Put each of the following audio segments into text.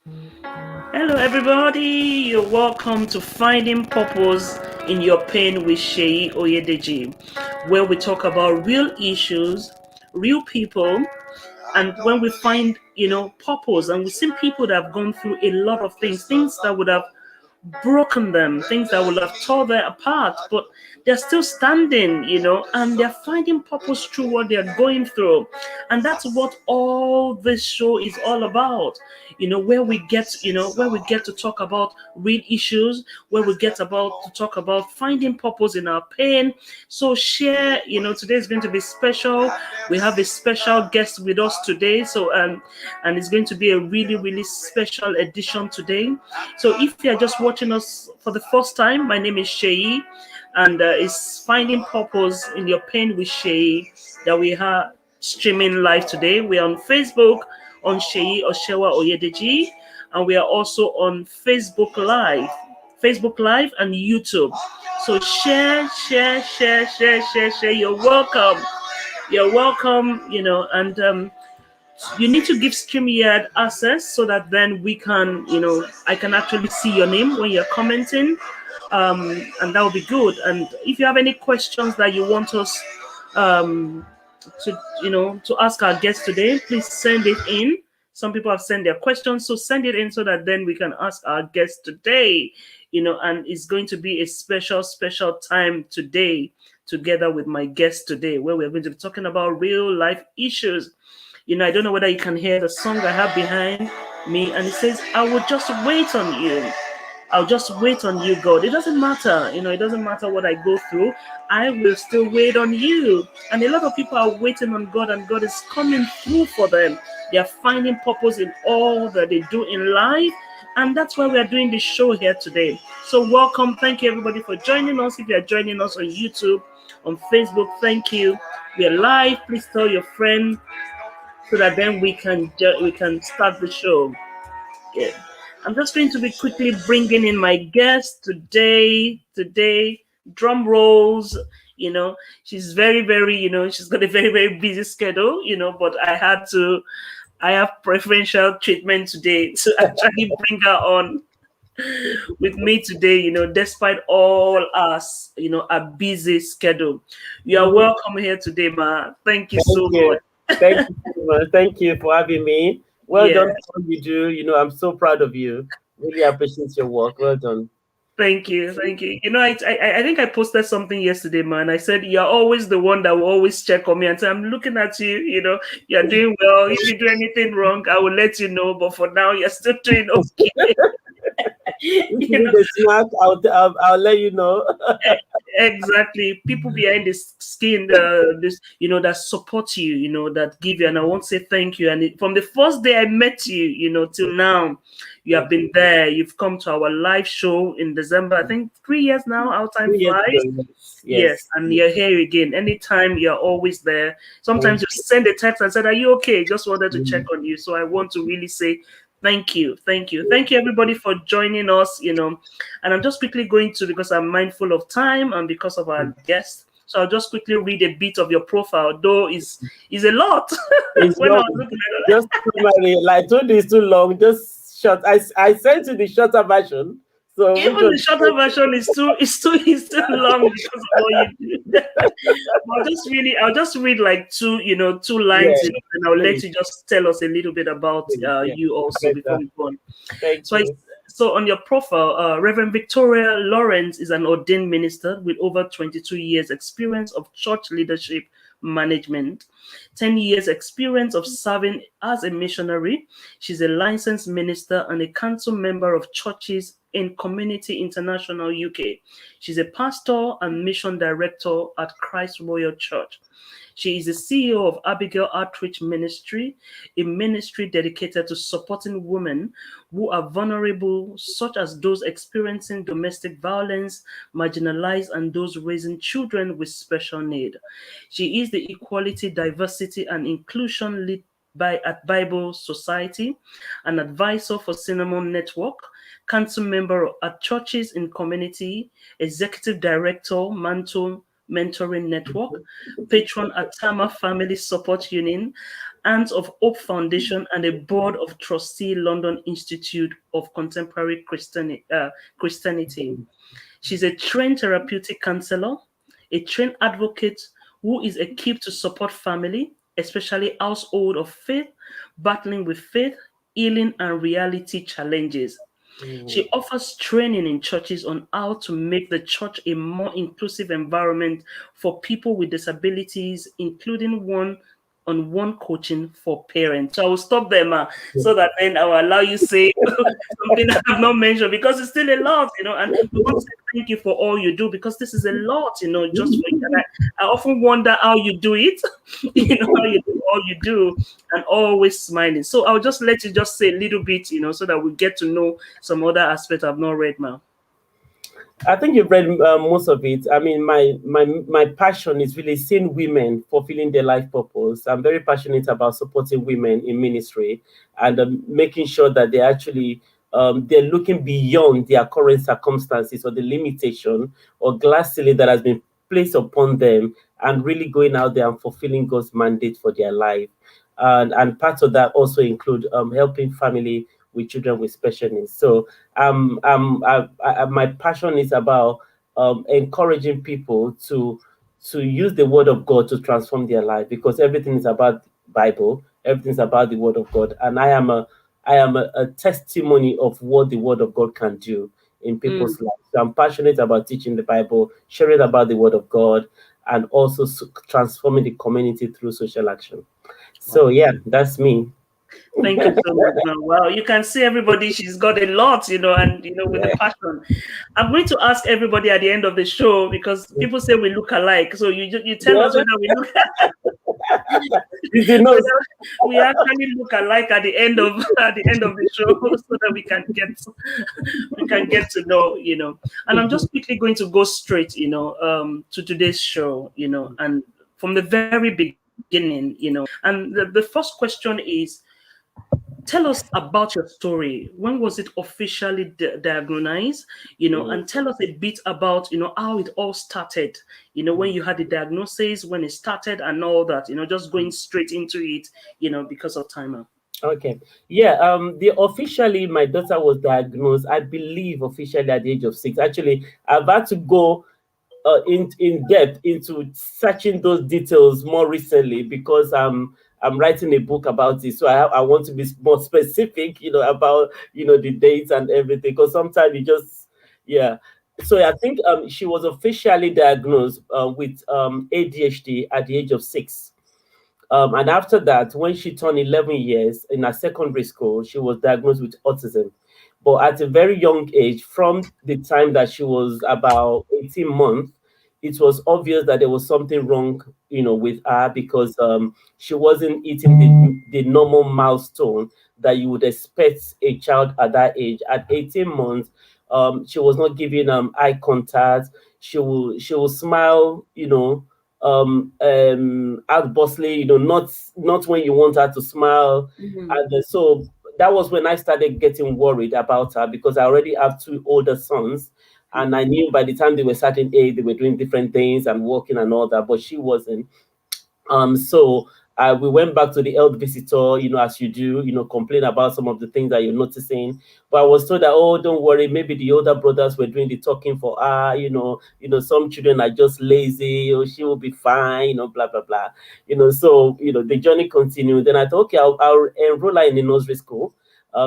Hello, everybody. You're welcome to Finding Purpose in Your Pain with Seyi-Oyedeji, where we talk about real issues, real people, and when we find, purpose, and we've seen people that have gone through a lot of things, things that would have broken them, things that would have tore them apart, but they're still standing, and they're finding purpose through what they're going through. And that's what all this show is all about. Where we get to talk about real issues, where we get about to talk about finding purpose in our pain. So share, today is going to be special. We have a special guest with us today. And it's going to be a really, really special edition today. So if you're just watching us for the first time, my name is Seyi, and it's Finding Purpose in Your Pain with Seyi that we are streaming live today. We are on Facebook on Seyi Oshewa-Oyedeji, and we are also on Facebook Live and YouTube. So share, share, share, share, share, share. You're welcome. You're welcome, and you need to give StreamYard access so that then we can, I can actually see your name when you're commenting. And that will be good. And if you have any questions that you want us to ask our guests today, please send it in. Some people have sent their questions, so send it in so that then we can ask our guests today. And it's going to be a special, special time today together with my guest today, where we're going to be talking about real life issues. I don't know whether you can hear the song I have behind me, and it says, I will just wait on you. I'll just wait on you, God. It doesn't matter, it doesn't matter what I go through. I will still wait on you. And a lot of people are waiting on God, and God is coming through for them. They are finding purpose in all that they do in life. And that's why we are doing this show here today. So welcome. Thank you, everybody, for joining us. If you are joining us on YouTube, on Facebook, thank you. We are live. Please tell your friend so that then we can start the show. Yeah. I'm just going to be quickly bringing in my guest today. Drum rolls. She's very, very, she's got a very, very busy schedule. But I have preferential treatment today to actually bring her on with me today. Despite all us, a busy schedule. You are welcome here today, Ma. Thank you Thank so you. much. Thank you so much. Thank you for having me. Well Yeah. done for what you do. I'm so proud of you. Really appreciate your work. Well done. Thank you, thank you. I think I posted something yesterday, man. I said you're always the one that will always check on me and say, "I'm looking at you. You're doing well. If you do anything wrong, I will let you know. But for now, you're still doing okay." If you you know, need a snack, I'll let you know. exactly. People behind the skin, that support you, that give you, and I want to say thank you. And from the first day I met you, till now, you have Thank been you. there. You've come to our live show in December. I think 3 years now. How time 2 years flies. ago, yes. Yes, Yes. and you're here again. Anytime, you're always there. Sometimes Thank you send a text and said, "Are you okay?" Just wanted to check you. on you. So I want to really say thank you, thank you, thank you, everybody, for joining us. And I'm just quickly going to, because I'm mindful of time and because of our guest. So I'll just quickly read a bit of your profile, though is a lot. It's When I long. was looking at it, Just primary, like 2 days too long. Just short. I sent you the shorter version. So which even one? the shorter version is too long because of what you do. But I'll just read like two lines, Yeah. and I'll let Please, you just tell us a little bit about please. Yeah. you also before Better. we go on. Thank So, you. on your profile, Reverend Victoria Lawrence is an ordained minister with over 22 years experience of church leadership management, 10 years experience of serving as a missionary. She's a licensed minister and a council member of churches in Community International UK. She's a pastor and mission director at Christ Royal Church. She is the CEO of Abigail Outreach Ministry, a ministry dedicated to supporting women who are vulnerable, such as those experiencing domestic violence, marginalized, and those raising children with special need. She is the Equality, Diversity, and Inclusion Lead at Bible Society, an advisor for Cinnamon Network, council member at Churches in Community, executive director, Mantle Mentoring Network, patron at Tama Family Support Union, Aunt of Hope Foundation, and a board of trustee London Institute of Contemporary Christianity. She's a trained therapeutic counselor, a trained advocate who is equipped to support family, especially household of faith, battling with faith, healing, and reality challenges. Mm. She offers training in churches on how to make the church a more inclusive environment for people with disabilities, including one-on-one coaching for parents. So I will stop there, ma, so that then I will allow you say something I have not mentioned because it's still a lot, and we want to say thank you for all you do because this is a lot, just for you. And I often wonder how you do it, how you do all you do and always smiling. So I'll just let you just say a little bit, so that we get to know some other aspect I've not read now. I think you've read most of it. I mean, my passion is really seeing women fulfilling their life purpose. I'm very passionate about supporting women in ministry and making sure that they actually they're looking beyond their current circumstances or the limitation or glass ceiling that has been placed upon them and really going out there and fulfilling God's mandate for their life. And part of that also include helping family with children with special needs. So my passion is about encouraging people to use the word of God to transform their life because everything is about Bible, everything is about the word of God, and I am a testimony of what the word of God can do in Mm, people's lives. So I'm passionate about teaching the Bible, sharing about the word of God, and also transforming the community through social action. So wow. yeah, that's me. Thank you so much, man. Wow, you can see everybody, she's got a lot, and with the passion. I'm going to ask everybody at the end of the show because people say we look alike. So you tell us Yeah, whether we look it's the nose. whether we actually look alike at the end of at the end of the show so that we can get to know. And I'm just quickly going to go straight, to today's show, and from the very beginning, and the first question is tell us about your story. When was it officially diagnosed? Mm. And tell us a bit about, how it all started, when you had the diagnosis, when it started and all that, just going straight into it, because of time. Okay. Yeah. The officially my daughter was diagnosed, I believe, officially at the age of 6. Actually, I've had to go in depth into searching those details more recently because I'm writing a book about it. So I want to be more specific, about the dates and everything. Because sometimes you just yeah. So I think she was officially diagnosed with ADHD at the age of 6. And after that, when she turned 11 years in her secondary school, she was diagnosed with autism. But at a very young age, from the time that she was about 18 months, it was obvious that there was something wrong, with her because she wasn't eating the normal milestone that you would expect a child at that age. At 18 months, she was not giving eye contact. She will smile, out bustling, not when you want her to smile. Mm, And so that was when I started getting worried about her because I already have 2 older sons, and I knew by the time they were certain age they were doing different things and working and all that, but she wasn't. So we went back to the health visitor, as you do, complain about some of the things that you're noticing. But I was told that, oh, don't worry, maybe the older brothers were doing the talking for her. Some children are just lazy, or she will be fine, blah blah blah. So the journey continued. Then I thought, okay, I'll enroll her in the nursery school.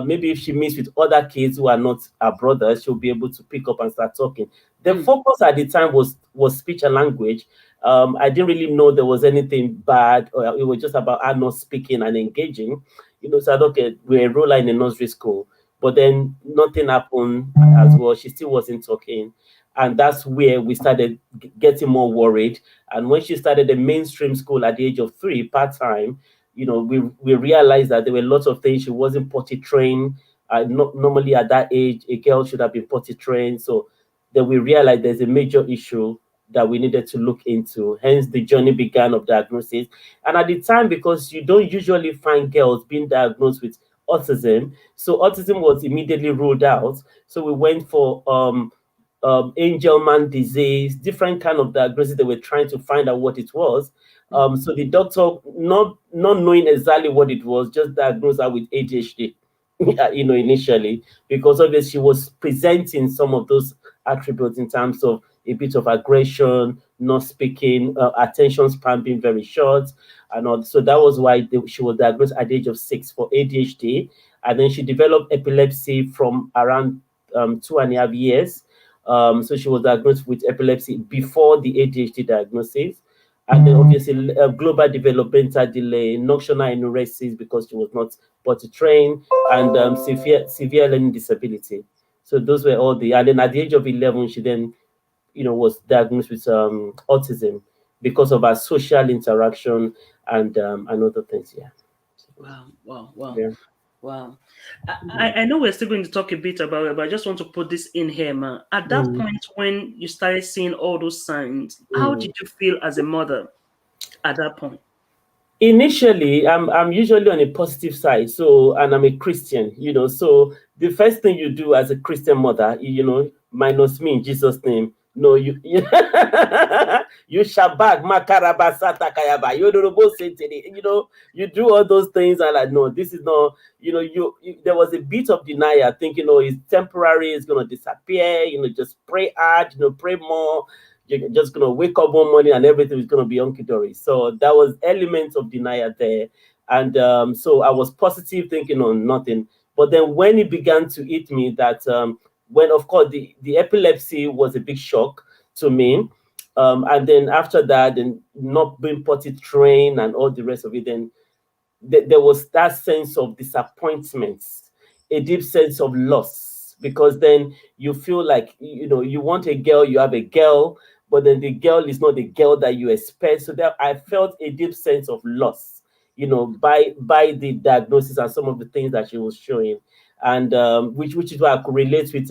Maybe if she meets with other kids who are not her brothers, she'll be able to pick up and start talking. The mm, focus at the time was speech and language. I didn't really know there was anything bad, or it was just about her not speaking and engaging. So I thought, okay, we enroll her in a nursery school, but then nothing happened as well. She still wasn't talking, and that's where we started getting more worried. And when she started the mainstream school at the age of 3, part time, we realized that there were lots of things she wasn't potty trained. Not normally at that age, a girl should have been potty trained. So then we realized there's a major issue that we needed to look into. Hence, the journey began of diagnosis. And at the time, because you don't usually find girls being diagnosed with autism, so autism was immediately ruled out. So we went for Angelman disease, different kind of diagnosis. They were trying to find out what it was. So the doctor, not knowing exactly what it was, just diagnosed her with ADHD. Initially, because obviously she was presenting some of those attributes in terms of a bit of aggression, not speaking, attention span being very short, and all. So that was why she was diagnosed at the age of 6 for ADHD, and then she developed epilepsy from around 2.5 years. So she was diagnosed with epilepsy before the ADHD diagnosis. And then obviously global developmental delay, nocturnal enuresis because she was not potty trained, and severe learning disability. So those were all the. And then at the age of 11, she then, was diagnosed with autism because of her social interaction and other things. Yeah. Wow, wow, wow. Yeah. Wow. I know we're still going to talk a bit about it, but I just want to put this in here, man. At that Mm, point, when you started seeing all those signs, how mm. did you feel as a mother at that point? Initially, I'm usually on a positive side, so, and I'm a Christian, so the first thing you do as a Christian mother, minus me in Jesus' name, no, you shabak makarabasata kayaba yodorobo sentene, you do all those things, and like, no, this is not, there was a bit of denial, thinking, oh, it's temporary, it's gonna disappear, just pray hard, pray more. You're just gonna wake up one morning and everything is gonna be hunky dory. So that was elements of denial there, and so I was positive, thinking on nothing. But then when it began to hit me, that when of course the epilepsy was a big shock to me, and then after that, and not being potty trained and all the rest of it, then there was that sense of disappointment, a deep sense of loss, because then you feel like, you want a girl, you have a girl, but then the girl is not the girl that you expect. So that I felt a deep sense of loss, by the diagnosis and some of the things that she was showing, and which is why I could relate with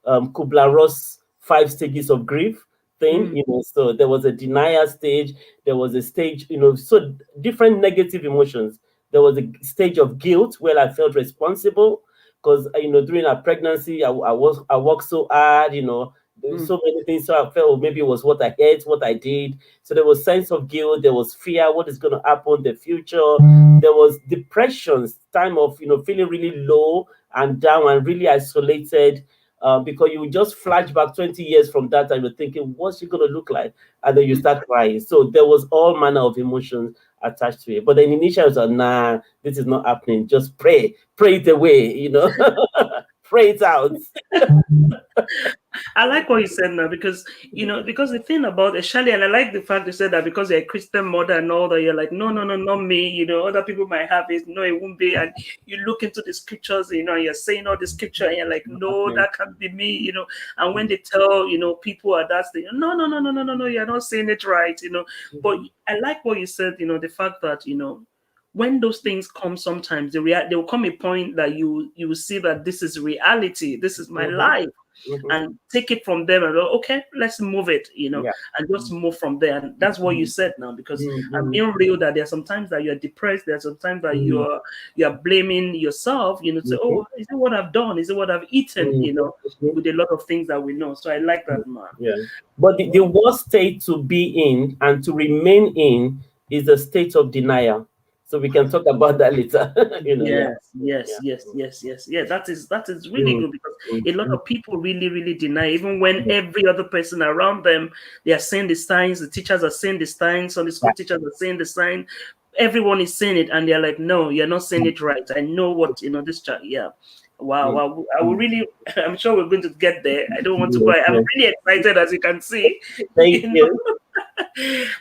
Kubler-Ross 5 stages of grief thing. Mm, So there was a denial stage, there was a stage, so different negative emotions. There was a stage of guilt where I felt responsible because, during our pregnancy, I worked so hard, mm, so many things. So I felt maybe it was what I ate, what I did. So there was sense of guilt, there was fear, what is going to happen in the future. There was depression, time of, feeling really low and down and really isolated, because you just flash back 20 years from that time, you're thinking, what's she going to look like? And then you mm. start crying. So there was all manner of emotions attached to it. But then initially, I was like, nah, this is not happening. Just pray it away, pray it out. I like what you said now because because the thing about Shally, and I like the fact you said that because you're a Christian mother and all that, you're like, no, no, no, not me. Other people might have it. No, it won't be. And you look into the scriptures, and you're saying all the scripture, and you're like, no, that can't be me. And when they tell people are that thing, no, no, no, no, no, no, no, you're not saying it right. But I like what you said. The fact that when those things come, sometimes there will come a point that you will see that this is reality. This is my Mhm, life, mhm. and take it from them and go, okay, let's move it, Yeah. and just move from there. And that's what you said now, because I'm Mhm, being real that there's sometimes that you're depressed, there's sometimes that mhm, you're blaming yourself, say, mhm, oh, is it what I've done? Is it what I've eaten? mhm, mhm. With a lot of things that we know. So I like that, man. Yeah. But the worst state to be in and to remain in is a state of denial. So we can talk about that later. Yeah. Yes, yes, Yeah. yes, yes, yes. Yeah, that is really Mm, good because mm, a lot mm. of people really, really deny, even when Yeah. every other person around them, they are saying the signs, the teachers are saying the signs, Sunday school teachers are saying the sign, everyone is saying it, and they're like, no, you're not saying it right. I know what this child, yeah. Wow, Mm, wow. I will mm. really, I'm sure we're going to get there. I don't want to Yeah, cry. I'm yeah. really excited, as you can see. Thank you.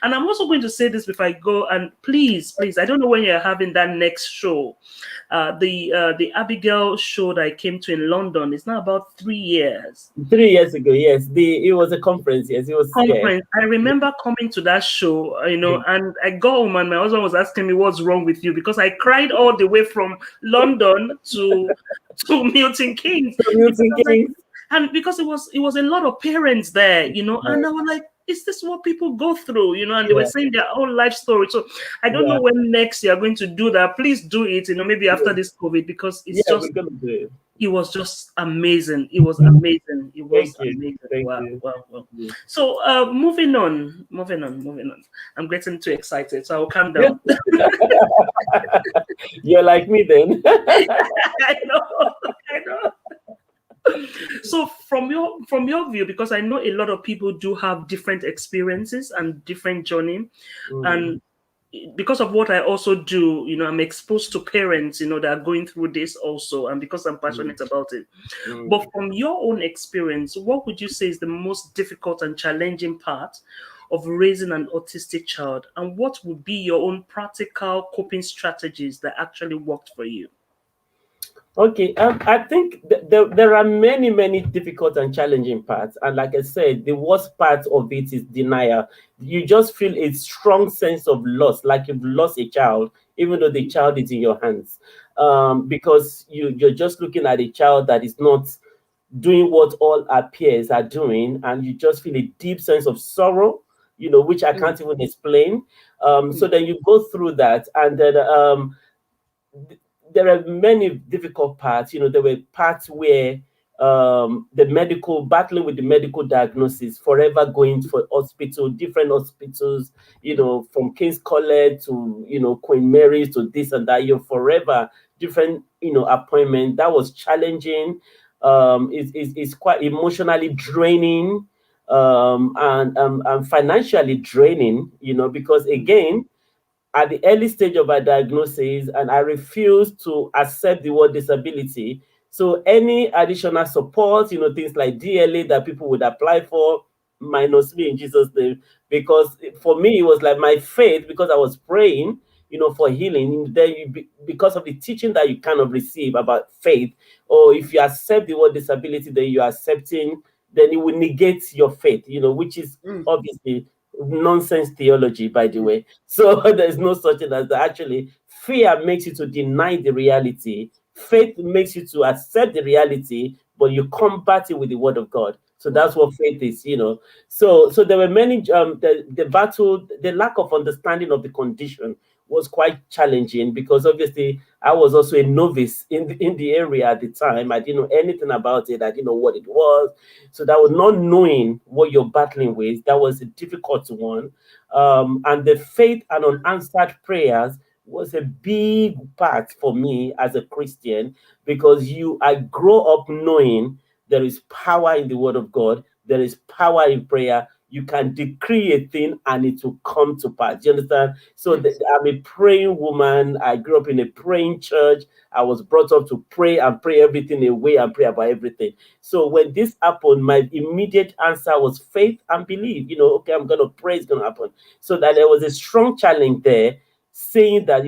And I'm also going to say this before I go. And please, please, I don't know when you're having that next show. The Abigail show that I came to in London is now about 3 years. 3 years ago, yes. It was a conference, yes. It was, yeah. Conference. I remember coming to that show, and I got home and my husband was asking me what's wrong with you because I cried all the way from London to Milton Keynes So because Milton I was like, Keynes. and because it was a lot of parents there, Right. and I was like, is this what people go through, and they were Yeah, saying their own life story. So I don't know yeah, when next you're going to do that. Please do it, maybe after yeah. this COVID, because it's Yeah, we're just gonna do it. it was just amazing. It was amazing. It was Thank you. amazing. Thank Wow, you. wow, wow. Yeah. So, moving on. I'm getting too excited, so I'll calm Yeah. down. You're like me then. I know, I know. So, from your view, because I know a lot of people do have different experiences and different journey, Mm, and because of what I also do, I'm exposed to parents, that are going through this also, and because I'm mm, passionate about it. But mm. from your own experience, what would you say is the most difficult and challenging part of raising an autistic child? And what would be your own practical coping strategies that actually worked for you? Okay, I think there are many, many difficult and challenging parts. And like I said, the worst part of it is denial. You just feel a strong sense of loss, like you've lost a child, even though the child is in your hands. Because you're just looking at a child that is not doing what all our peers are doing, and you just feel a deep sense of sorrow, which I Mm, can't even explain. So mm, then you go through that, and then there are many difficult parts. There were parts where the medical battling with the medical diagnosis, forever going for hospital, different hospitals, mm, from King's College to Queen Mary's to this and that. You're forever different, appointment. That was challenging. It's quite emotionally draining, and financially draining. Because mm, again, at the early stage of my diagnosis, and I refused to accept the word disability. So any additional support, things like DLA that people would apply for, minus me in Jesus' name. Because for me, it was like my faith, because I was praying, for healing. Then because of the teaching that you kind of receive about faith, or if you accept the word disability, then you're accepting, then it will negate your faith, which is mm, obviously nonsense theology, by the mm, way. So there's no such thing as that. Actually, fear makes you to deny the reality. Faith makes you to accept the reality, but you combat it with the word of God. So that's wow. what faith is. So there were many the battle, the lack of understanding of the condition was quite challenging, because obviously I was also a novice in the area at the time. I didn't know anything about it. I didn't know what it was. So that was not knowing what you're battling with. That was a difficult one. And the faith and unanswered prayers was a big part for me as a Christian, because I grow up knowing there is power in the word of God, there is power in prayer. You can decree a thing and it will come to pass. Do you understand? So Mm, I'm a praying woman. I grew up in a praying church. I was brought up to pray and pray everything away and pray about everything. So when this happened, my immediate answer was faith and belief. Okay, I'm gonna pray, it's gonna happen. So that there was a strong challenge there, saying that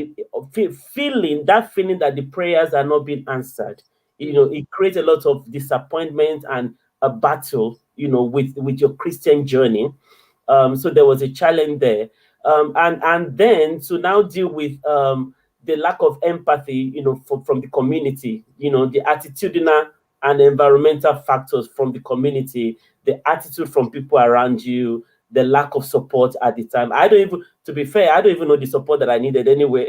feeling that the prayers are not being answered. mm, It creates a lot of disappointment and a battle, with your Christian journey. So there was a challenge there, and then to now deal with the lack of empathy, from the community, the attitudinal and environmental factors from the community, the attitude from people around you, the lack of support at the time. I don't even, to be fair, I don't even know the support that I needed anyway,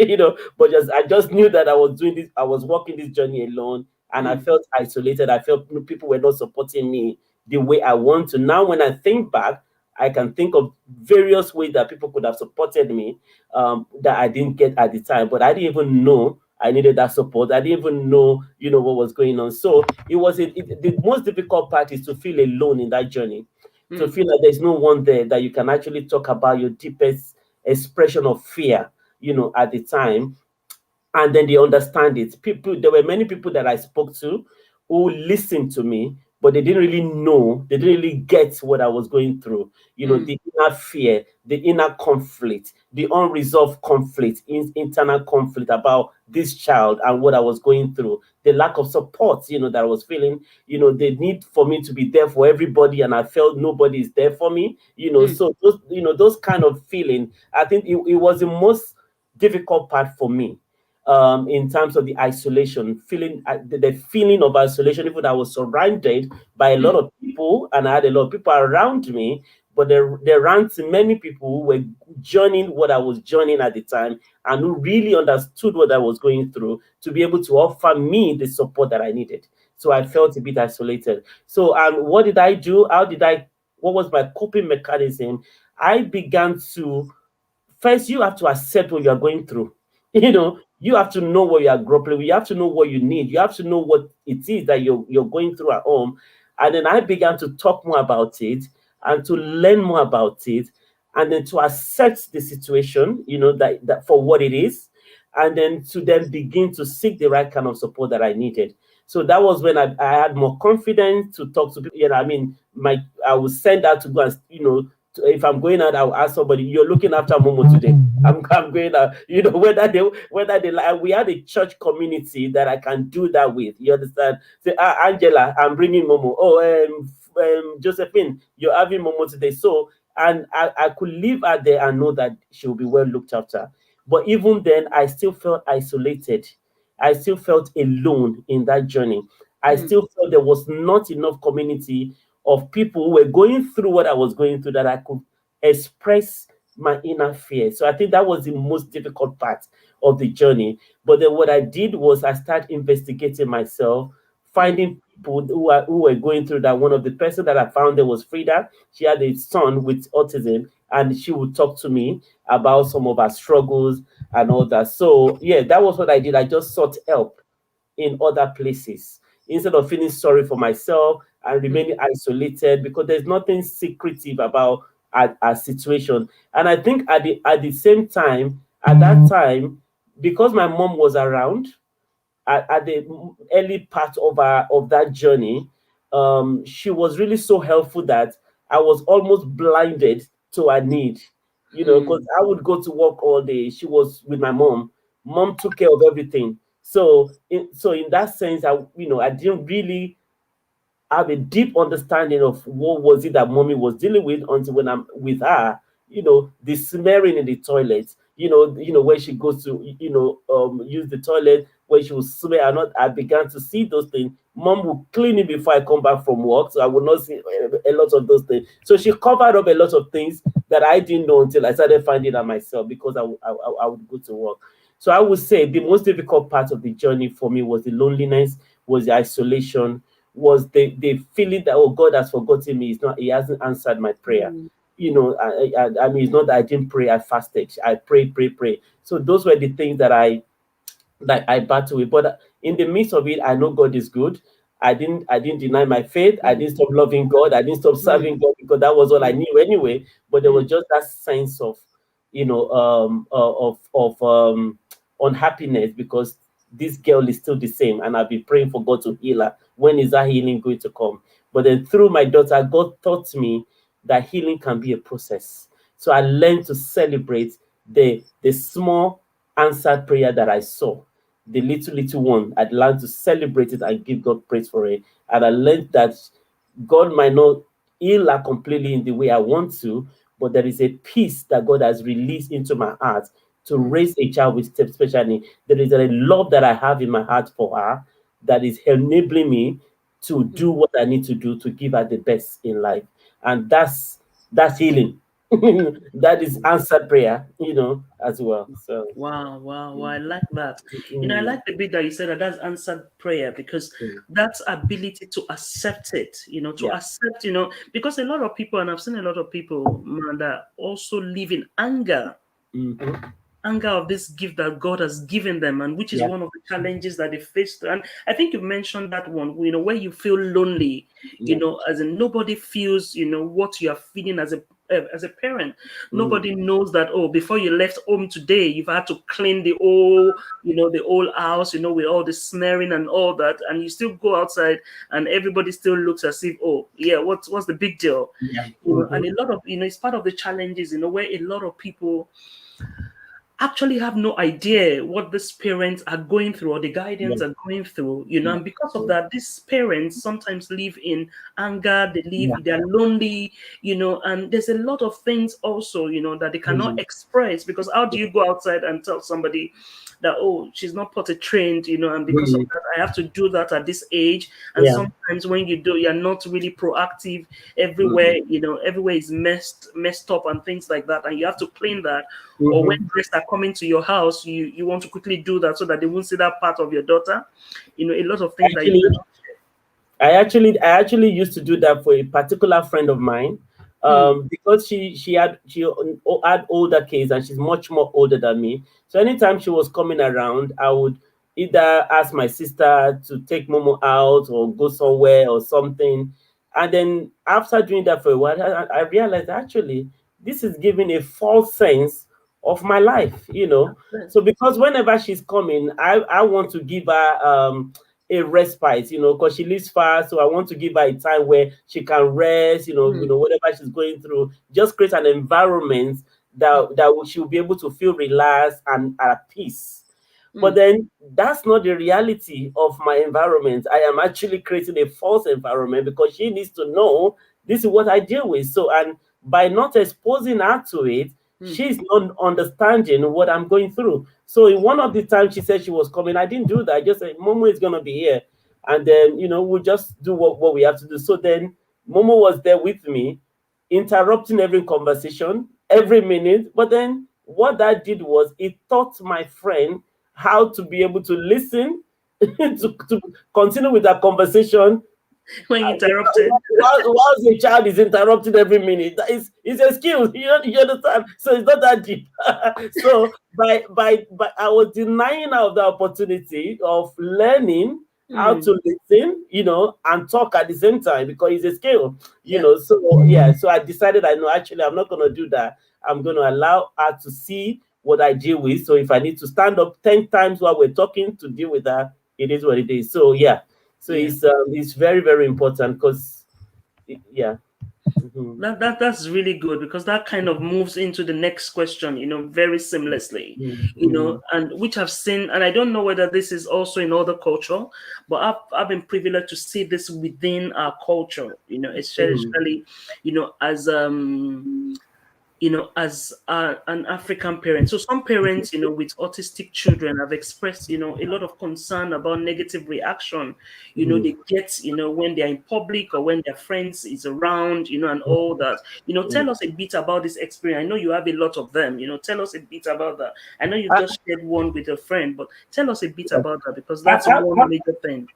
but I just knew that I was doing this, I was walking this journey alone, and I mm, felt isolated. I felt people were not supporting me the way I want to. Now, when I think back, I can think of various ways that people could have supported me, that I didn't get at the time, but I didn't even know I needed that support. I didn't even know, what was going on. So the most difficult part is to feel alone in that journey, to mm, feel like there's no one there that you can actually talk about your deepest expression of fear, at the time, and then they understand it. There were many people that I spoke to who listened to me, but they didn't really know, they didn't really get what I was going through. mm, The inner fear, the inner conflict, the unresolved conflict, internal conflict about this child and what I was going through, the lack of support, that I was feeling, the need for me to be there for everybody, and I felt nobody is there for me. mm, So those kind of feeling, I think it was the most difficult part for me, in terms of the isolation, feeling the feeling of isolation. Even though I was surrounded by a lot mm, of people, and I had a lot of people around me, but there ran to many people who were joining what I was joining at the time and who really understood what I was going through to be able to offer me the support that I needed. So I felt a bit isolated. So what did I do? What was my coping mechanism? I began to first, you have to accept what you are going through. You have to know what you are grappling with. You have to know what you need. You have to know what it is that you're going through at home. And then I began to talk more about it and to learn more about it and then to accept the situation, that for what it is, and then to then begin to seek the right kind of support that I needed. So that was when I had more confidence to talk to people. I mean, I would send out to go and, if I'm going out, I'll ask somebody, "You're looking after Momo today." I'm going out, whether they like. We had a church community that I can do that with. You understand? Say, Angela, I'm bringing Momo. Oh, Josephine, you're having Momo today. So, and I could leave her there and know that she'll be well looked after. But even then, I still felt isolated. I still felt alone in that journey. I still felt there was not enough community of people who were going through what I was going through that I could express my inner fear. So I think that was the most difficult part of the journey. But then what I did was I started investigating myself, finding people who were going through that. One of the person that I found there was Frida. She had a son with autism, and she would talk to me about some of her struggles and all that. So yeah, that was what I did. I just sought help in other places instead of feeling sorry for myself and remaining isolated, because there's nothing secretive about our situation. And I think at the same time, at that time, because my mom was around at the early part of that journey, she was really so helpful that I was almost blinded to her need. Because I would go to work all day. She was with my mom. Mom took care of everything. So in that sense, I didn't really have a deep understanding of what was it that mommy was dealing with until when I'm with her. The smearing in the toilet. When she goes to use the toilet, when she will smear. I began to see those things. Mom will clean it before I come back from work, so I will not see a lot of those things. So she covered up a lot of things that I didn't know until I started finding out myself, because I would go to work. So I would say the most difficult part of the journey for me was the loneliness, was the isolation, was the feeling that, oh, God has forgotten me. He hasn't answered my prayer. I mean, it's not that I didn't pray, I fasted. I pray. So those were the things that I battle with. But in the midst of it, I know God is good. I didn't deny my faith. I didn't stop loving God. I didn't stop serving God, because that was all I knew anyway. But there was just that sense of, unhappiness, because this girl is still the same, and I'll be praying for God to heal her. When is that healing going to come? But then through my daughter, God taught me that healing can be a process. So I learned to celebrate the small answered prayer that I saw, the little one. I learned to celebrate it and give God praise for it. And I learned that God might not heal her completely in the way I want to, but there is a peace that God has released into my heart to raise a child with special need. There is a love that I have in my heart for her that is enabling me to do what I need to do to give her the best in life. And that's healing. That is answered prayer, as well. So Wow, wow, wow. I like that. I mm, like the bit that you said that that's answered prayer, because mm, that's ability to accept it, to yeah. accept, because a lot of people, and I've seen a lot of people, man, that also live in Mhm. anger of this gift that God has given them, and which is Yeah. one of the challenges that they face. And I think you mentioned that one, where you feel lonely, Yeah. as in nobody feels, what you are feeling as a parent. Mm, Nobody knows that, oh, before you left home today, you've had to clean the whole house, with all the smearing and all that, and you still go outside and everybody still looks as if, oh, yeah, what's the big deal? yeah. And a lot of, it's part of the challenges, where a lot of people actually have no idea what these parents are going through, or the Yeah. guardians are going through, Yeah. and because of that, these parents sometimes live in anger, Yeah. they're lonely, and there's a lot of things also, that they cannot Mm, express, because how do yeah. you go outside and tell somebody, that, oh, she's not potty trained, and because of Mm. that, I have to do that at this age. And Yeah. sometimes when you do, you're not really proactive everywhere. Mm. Everywhere is messed up and things like that, and you have to clean that. Or when Mm-hmm. guests are coming to your house, you want to quickly do that so that they won't see that part of your daughter. A lot of things that you Actually, I actually used to do that for a particular friend of mine, can. because she had older kids and she's much more older than me. So anytime she was coming around, I would either ask my sister to take Momo out or go somewhere or something. And then after doing that for a while, I realized actually this is giving a false sense of my life. Hmm. So because whenever she's coming, I want to give her a respite, because she lives far. So I want to give her a time where she can rest, Hmm. whatever she's going through, just create an environment that she'll be able to feel relaxed and at peace. But Hmm. then that's not the reality of my environment. I am actually creating a false environment because she needs to know this is what I deal with. So, and by not exposing her to it, Hmm. she's not understanding what I'm going through. So, in one of the times she said she was coming, I didn't do that. I just said, Momo is going to be here. And then, we'll just do what we have to do. So then Momo was there with me, interrupting every conversation, every minute. But then what that did was it taught my friend how to be able to listen, to continue with that conversation, When you interrupted. whilst the child is interrupted every minute. It's a skill, you understand? So it's not that deep. So by I was denying her of the opportunity of learning how Hmm. to listen, and talk at the same time because it's a skill, Yeah. So yeah, so I decided I know actually I'm not gonna do that. I'm gonna allow her to see what I deal with. So if I need to stand up 10 times while we're talking to deal with her, it is what it is. So yeah. So Yeah. it's very, very important because yeah. Mhm. That's really good, because that kind of moves into the next question, very seamlessly, Mhm. and which I've seen, and I don't know whether this is also in other culture, but I've been privileged to see this within our culture, Mhm. especially, as an African parent. So some parents, with autistic children have expressed, a lot of concern about negative reaction, Mhm. they get, when they're in public or when their friends is around, and all that. Tell us a bit about this experience. I know you have a lot of them, tell us a bit about that. I know you've I, just shared one with a friend, but tell us a bit I, about that, because I, that's I, one major thing.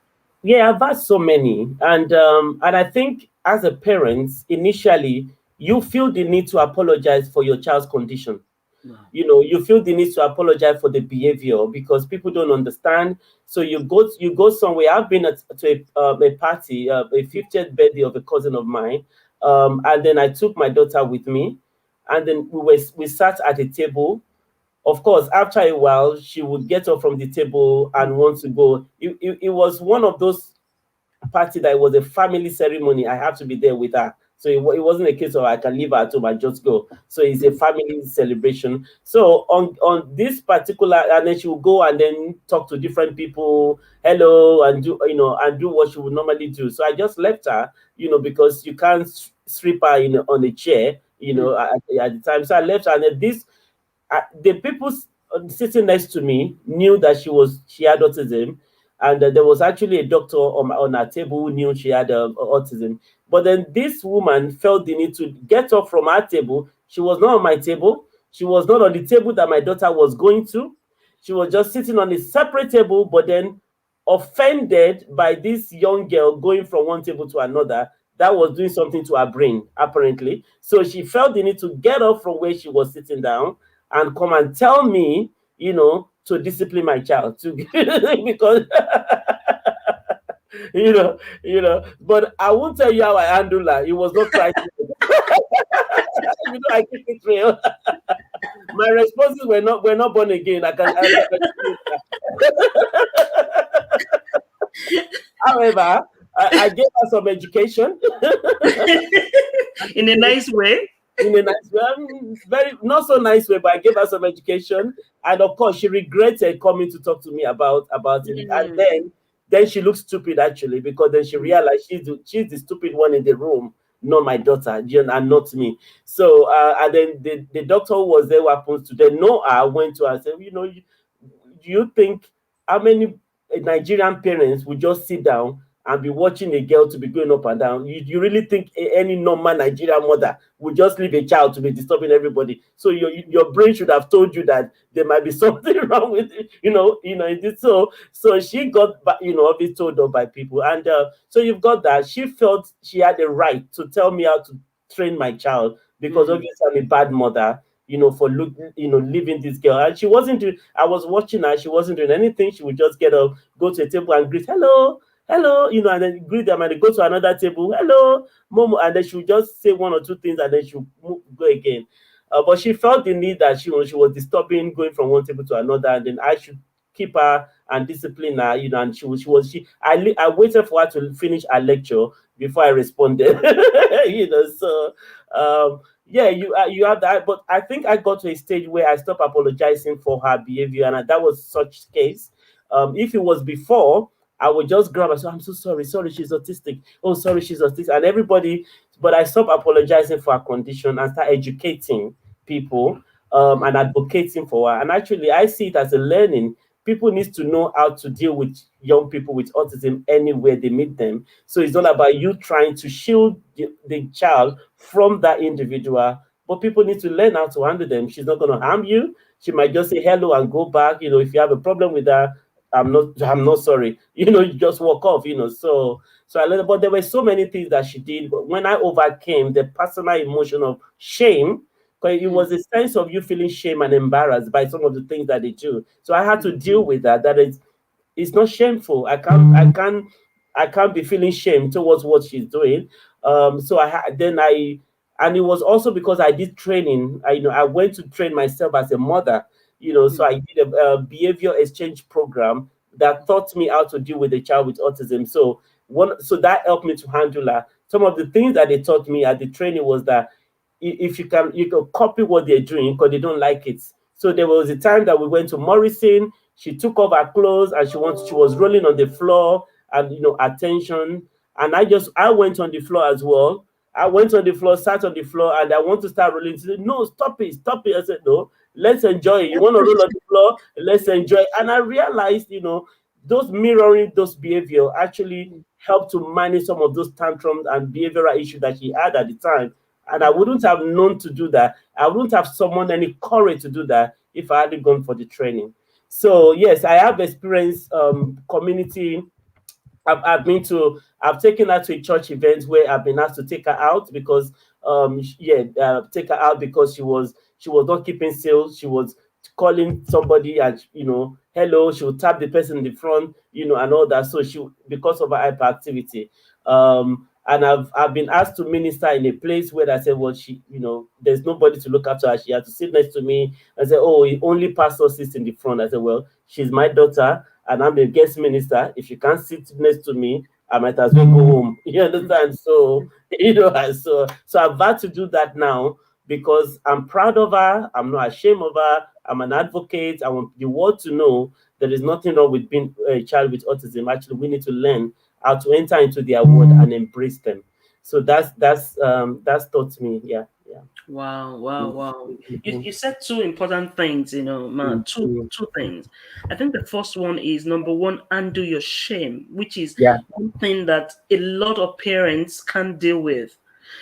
Yeah, I've had so many, and I think as a parent, initially you feel the need to apologize for your child's condition. Wow. You feel the need to apologize for the behavior because people don't understand. So you go somewhere. I've been to a party, a 50th birthday of a cousin of mine, and then I took my daughter with me, and then we sat at a table. Of course, after a while, she would get up from the table and want to go. It was one of those party that it was a family ceremony. I have to be there with her. So it wasn't a case of I can leave her at home and just go. So it's a family celebration. So on this particular, and then she will go and then talk to different people, hello, and do what she would normally do. So I just left her, because you can't strip her on a chair, Mm, at the time. So I left her, and then the people sitting next to me knew that she had autism, and there was actually a doctor on our table who knew she had autism. But then this woman felt the need to get up from our table. She was not on my table. She was not on the table that my daughter was going to. She was just sitting on a separate table, but then offended by this young girl going from one table to another that was doing something to her brain, apparently. So she felt the need to get up from where she was sitting down and come and tell me, to discipline my child to because but I won't tell you how I handle her. It was not crisis. I keep it real. My responses were not born again. I can however, I gave her some education. in a nice way. In a nice way, very not so nice way, but I gave her some education, and of course, she regretted coming to talk to me about it. And Mm, then she looked stupid actually because then she realized she's the stupid one in the room, not my daughter, and not me. So and then the doctor who was there, who happens to then know her, went to her and said, you think how many Nigerian parents would just sit down and be watching a girl to be going up and down? You really think any normal Nigerian mother would just leave a child to be disturbing everybody? So your brain should have told you that there might be something wrong with it, so she got, obviously told off by people, and so you've got that. She felt she had the right to tell me how to train my child because obviously I'm a bad mother, for leaving this girl. And she wasn't doing, I was watching her, she wasn't doing anything. She would just get up, go to a table and greet, hello, hello, and then greet them and then go to another table, hello, Momo, and then she would just say one or two things and then she would go again. But she felt the need that she was disturbing, going from one table to another, and then I should keep her and discipline her, and I waited for her to finish her lecture before I responded. So yeah, you have that, but I think I got to a stage where I stopped apologizing for her behavior, and that was such case. If it was before, I would just grab her, so I'm so sorry, she's autistic. Oh, sorry, she's autistic, and everybody. But I stopped apologizing for her condition and start educating people, and advocating for her. And actually, I see it as a learning. People need to know how to deal with young people with autism anywhere they meet them. So it's not about you trying to shield the child from that individual, but people need to learn how to handle them. She's not going to harm you. She might just say hello and go back. If you have a problem with her, I'm not sorry. You just walk off. So I learned, but there were so many things that she did. But when I overcame the personal emotion of shame, because it was a sense of you feeling shame and embarrassed by some of the things that they do. So I had to deal with that. That it's not shameful. I can't be feeling shame towards what she's doing. So and it was also because I did training. I went to train myself as a mother. So I did a behavior exchange program that taught me how to deal with a child with autism. So that helped me to handle her. Some of the things that they taught me at the training was that if you can copy what they're doing because they don't like it. So there was a time that we went to Morrison. She took off her clothes and she was rolling on the floor and attention. And I went on the floor as well. I went on the floor, sat on the floor, and I want to start rolling. She said, no, stop it, stop it. I said, no, let's enjoy it. You want to roll on the floor? Let's enjoy it. And I realized, those mirroring those behavior actually helped to manage some of those tantrums and behavioral issues that she had at the time. And I wouldn't have known to do that. I wouldn't have summoned any courage to do that if I hadn't gone for the training. So yes, I have experienced community. I've taken her to a church event where I've been asked to take her out because take her out because she was not keeping still. She was calling somebody and hello, she would tap the person in the front, and all that. So because of her hyperactivity. And I've been asked to minister in a place where I said, well, there's nobody to look after her. She had to sit next to me. I said, oh, only pastor sits in the front. I said, well, she's my daughter and I'm the guest minister. If she can't sit next to me, I might as well go home. You understand? So, so I've had to do that now because I'm proud of her. I'm not ashamed of her. I'm an advocate. I want the world to know there is nothing wrong with being a child with autism. Actually, we need to learn how to enter into their world and embrace them. So that's taught me. Yeah. Wow, wow, wow. You said two important things, man. Two things. I think the first one is number one, undo your shame, which is Yeah. one thing that a lot of parents can't deal with.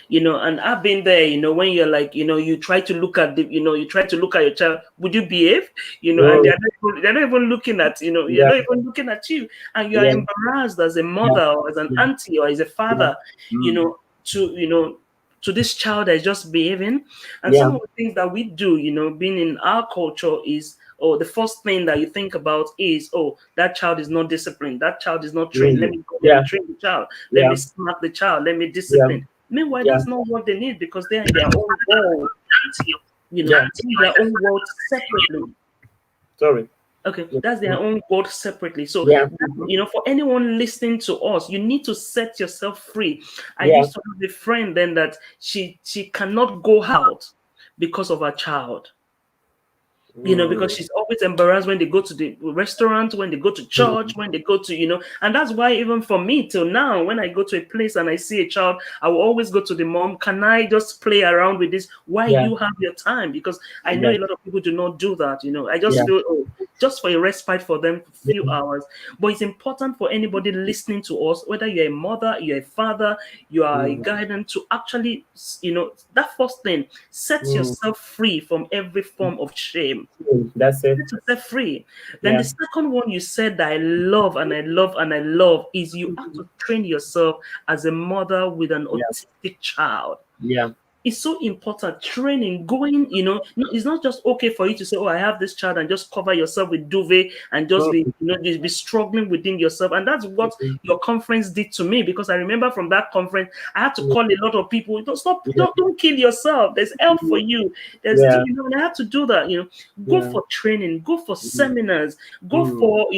And I've been there, when you're like, you try to look at you try to look at your child, would you behave? And they're not even looking at, you're not even looking at you, and you're embarrassed as a mother or as an auntie or as a father, to this child that is just behaving. And some of the things that we do, being in our culture is, the first thing that you think about is, that child is not disciplined, that child is not trained. Let me go there and train the child. Let me smack the child. Let me discipline. Meanwhile, that's not what they need because they're in their own world. In their own world separately. Sorry. Okay, that's their own world separately. So, for anyone listening to us, you need to set yourself free. I used to have a friend then that she cannot go out because of her child. Because she's always embarrassed when they go to the restaurant, when they go to church, when they go to, and that's why even for me till now, when I go to a place and I see a child, I will always go to the mom. Can I just play around with this while you have your time? Because I know a lot of people do not do that. I just feel, just for a respite for them for a few hours. But it's important for anybody listening to us, whether you're a mother, you're a father, you are a Mm, guardian, to actually, that first thing, set mm, yourself free from every form of shame. that's it. Set yourself free. Then the Yeah. second one you said that I love and I love and I love is you have to train yourself as a mother with an Yeah. autistic child. Yeah. It's so important. Training, going, it's not just okay for you to say, oh, I have this child, and just cover yourself with duvet and just be, Mm, just be struggling within yourself. And that's what mm, your conference did to me, because I remember from that conference, I had to mm, call a lot of people. Don't stop, yeah. don't kill yourself. There's help for you. There's, Yeah. and I had to do that. Go Yeah. for training, go for Mm, seminars, go mm, for,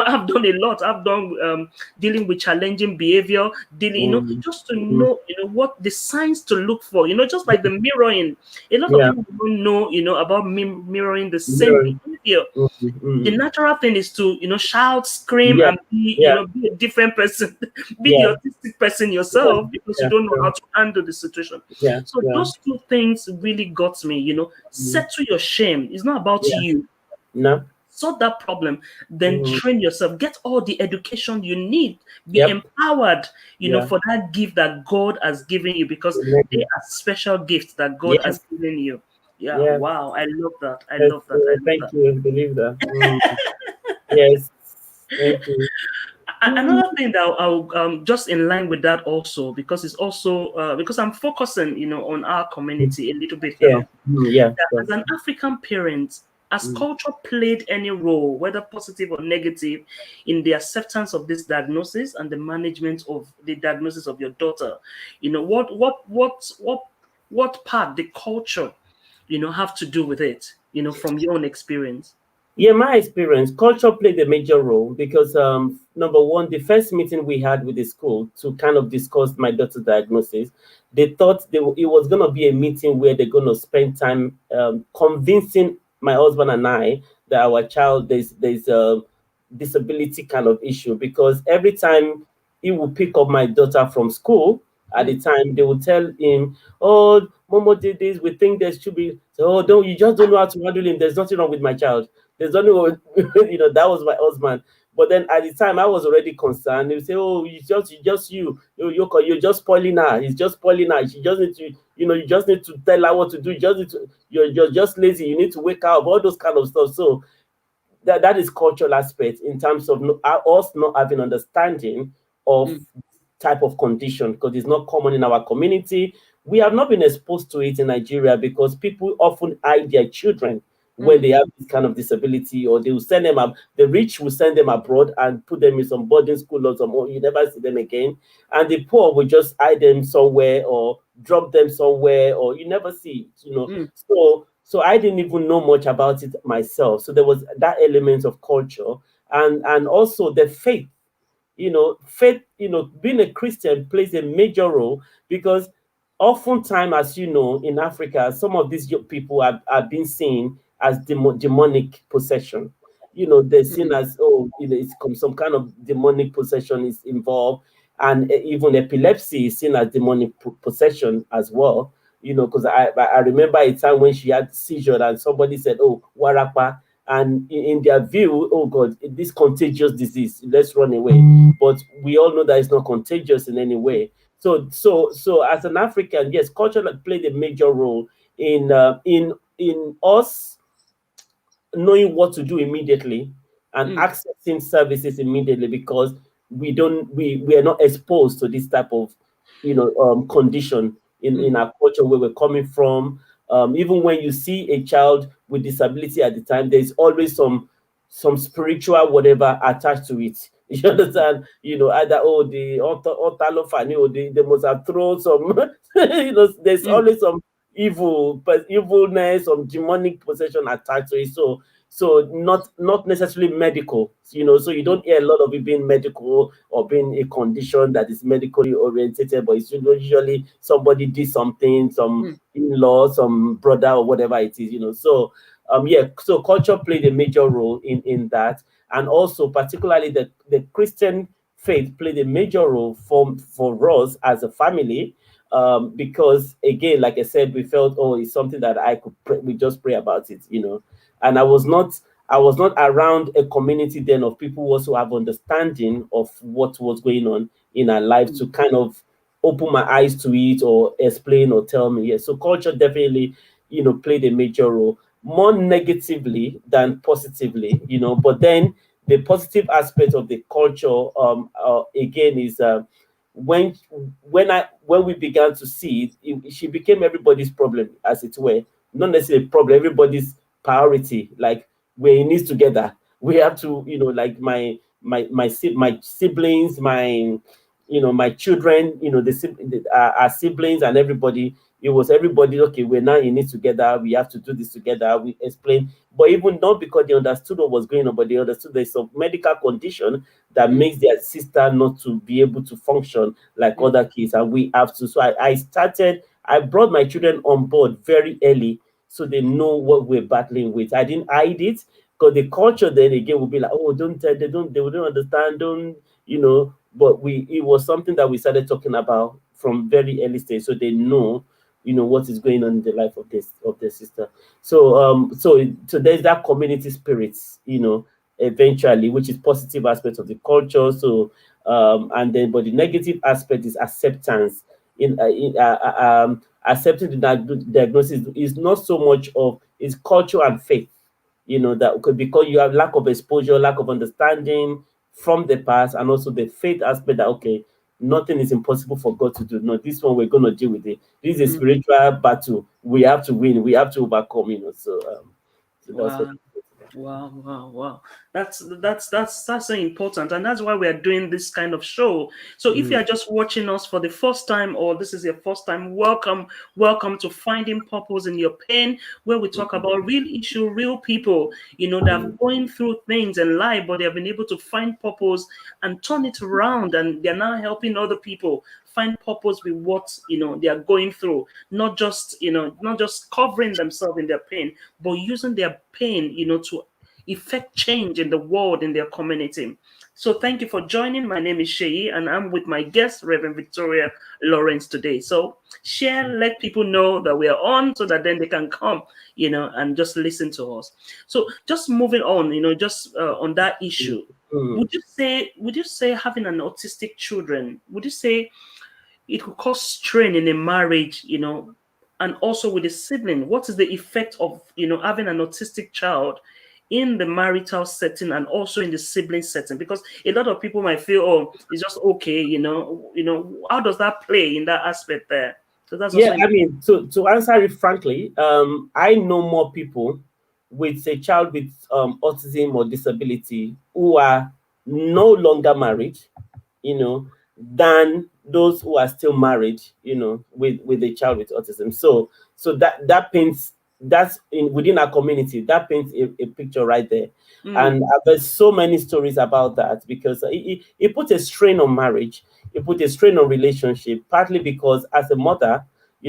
I've done a lot. I've done dealing with challenging behavior, dealing, mm, just to mm, know, what the signs to look for, just like the mirroring. A lot of yeah. people don't know, about mirroring the same Yeah. behavior. Mm, The mm, natural thing is to, shout, scream, yeah. and be, Yeah. be a different person, be the Yeah. autistic person yourself, because you Yeah. don't know Yeah. how to handle the situation. Yeah. So Yeah. those two things really got me, Mm, settle your shame. It's not about yeah. you. No. Sort that problem, then Mm, train yourself, get all the education you need, be yep. empowered, Yeah. for that gift that God has given you, because they Amen. are special gifts that God Yes. has given you. Yeah, Yeah. wow, I love that. I Yes. love that. I love Thank that. you. I believe that. Mm, yes. Thank you. Mm, Another thing that I'll just in line with that also, because it's also because I'm focusing, on our community a little bit sure. here. Mm, yeah. That Sure. as an African parent, has Mm, culture played any role, whether positive or negative, in the acceptance of this diagnosis and the management of the diagnosis of your daughter? What part the culture, have to do with it, from your own experience? yeah, my experience, culture played a major role because number one, the first meeting we had with the school to kind of discuss my daughter's diagnosis, they thought it was going to be a meeting where they're going to spend time convincing my husband and I that our child there's a disability kind of issue, because every time he will pick up my daughter from school, at the Mm, time they will tell him, "Oh, Momo did this. We think there should be. So, oh, don't you just don't know how to handle him? There's nothing wrong with my child. There's nothing wrong with, that was my husband." But then at the time I was already concerned. They would say, "Oh, you're just spoiling her. He's just spoiling her. She just need to, you just need to tell her what to do. You just need to, you're just lazy. You need to wake her up. All those kind of stuff." So that is cultural aspect in terms of us not having understanding of mm, type of condition, because it's not common in our community. We have not been exposed to it in Nigeria because people often hide their children when mm, they have this kind of disability, or they will send them up. The rich will send them abroad and put them in some boarding school or some. You never see them again, and the poor will just hide them somewhere or drop them somewhere, or you never see it. mm, So I didn't even know much about it myself. So there was that element of culture, and also the faith. Faith, being a Christian plays a major role, because oftentimes, as you know, in Africa, some of these people are being seen as demonic possession. They're seen mm, as, oh, some kind of demonic possession is involved, and even epilepsy is seen as demonic possession as well. Because I remember a time when she had seizure and somebody said, "Oh, warapa," and in their view, "Oh God, this contagious disease, let's run away." But we all know that it's not contagious in any way. So as an African, yes, culture played a major role in us knowing what to do immediately and mm, accessing services immediately, because we are not exposed to this type of condition in mm, our culture where we're coming from. Even when you see a child with disability at the time, there's always some spiritual whatever attached to it. You understand? Either, oh, the Otalofani, or they must have thrown some there's mm, always some evilness, some demonic possession attached to it. So not necessarily medical, so you mm, don't hear a lot of it being medical or being a condition that is medically orientated, but it's usually somebody did something, some mm, in-law, some brother, or whatever it is. So yeah, so culture played a major role in that, and also particularly the Christian faith played a major role for us as a family, because again, like I said, we felt, oh, it's something that we just pray about it. And I was not I was not around a community then of people who also have understanding of what was going on in our life to kind of open my eyes to it or explain or tell me. Yes, so culture definitely, played a major role, more negatively than positively, but then the positive aspect of the culture, again, is when when we began to see it, she became everybody's problem, as it were. Not necessarily a problem, everybody's priority. Like, we're in this together. We have to, like my siblings, my children, our siblings and everybody. It was everybody. Okay, we're now in it together. We have to do this together. We explain, but even not because they understood what was going on, but they understood there's some medical condition that makes their sister not to be able to function like other kids, and we have to. So I brought my children on board very early, so they know what we're battling with. I didn't hide it, because the culture then again would be like, oh, don't tell, they wouldn't understand, don't, but it was something that we started talking about from very early stage, so they know, what is going on in the life of their sister. So there's that community spirit, eventually, which is positive aspect of the culture. So and then, but the negative aspect is acceptance. Accepting the diagnosis is not so much of, it's culture and faith, that could, because you have lack of exposure, lack of understanding from the past, and also the faith aspect that, okay, nothing is impossible for God to do. No, this one we're going to deal with it. This is a Mm. spiritual battle. We have to win. We have to overcome. So that's what. Wow. Wow, wow, wow. That's so important. And that's why we are doing this kind of show. So if you Mm, are just watching us for the first time, or this is your first time, welcome. Welcome to Finding Purpose in Your Pain, where we talk about real issue, real people, that are going through things in life, but they have been able to find purpose and turn it around, and they're now helping other people find purpose with what they are going through, not just covering themselves in their pain, but using their pain to effect change in the world, in their community. So thank you for joining. My name is Seyi, and I'm with my guest, Reverend Victoria Lawrence, today. So share, let people know that we are on, so that then they can come, and just listen to us. So just moving on, just on that mm, issue, mm. would you say having an autistic children, would you say it could cause strain in a marriage, and also with a sibling? What is the effect of, having an autistic child in the marital setting and also in the sibling setting? Because a lot of people might feel, oh, it's just okay, how does that play in that aspect there? So that's Yeah, also I mean, to answer it frankly, I know more people with a child with autism or disability who are no longer married, than those who are still married, with a child with autism. So that paints, that's in within our community, that paints a picture right there. And there's so many stories about that, because it puts a strain on marriage, it puts a strain on relationship, partly because as a mother,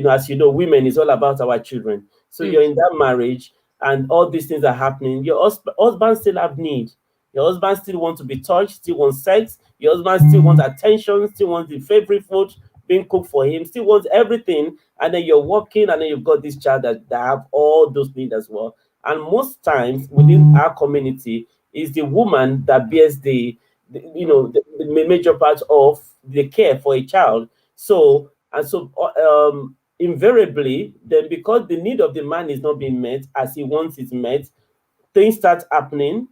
as you know, women is all about our children. So mm, you're in that marriage, and all these things are happening. Your husband still have need. Your husband still wants to be touched, still wants sex. Your husband still wants attention, still wants the favorite food being cooked for him, still wants everything. And then you're working, and then you've got this child that have all those needs as well. And most times within our community, is the woman that bears the major part of the care for a child. So invariably, then, because the need of the man is not being met as he wants it met, things start happening,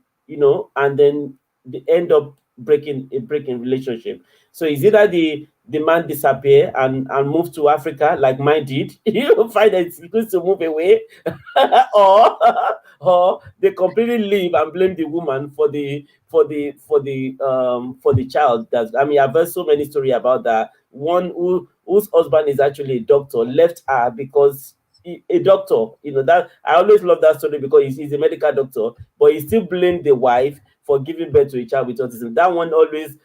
and then they end up breaking relationship. So it's either the man disappear and move to Africa like mine did, find that it's good to move away, or or they completely leave and blame the woman for the child. That's, I mean, I've heard so many stories about that. One whose husband is actually a doctor left her because a doctor, that I always love that story, because he's a medical doctor, but he still blamed the wife for giving birth to a child with autism. That one always,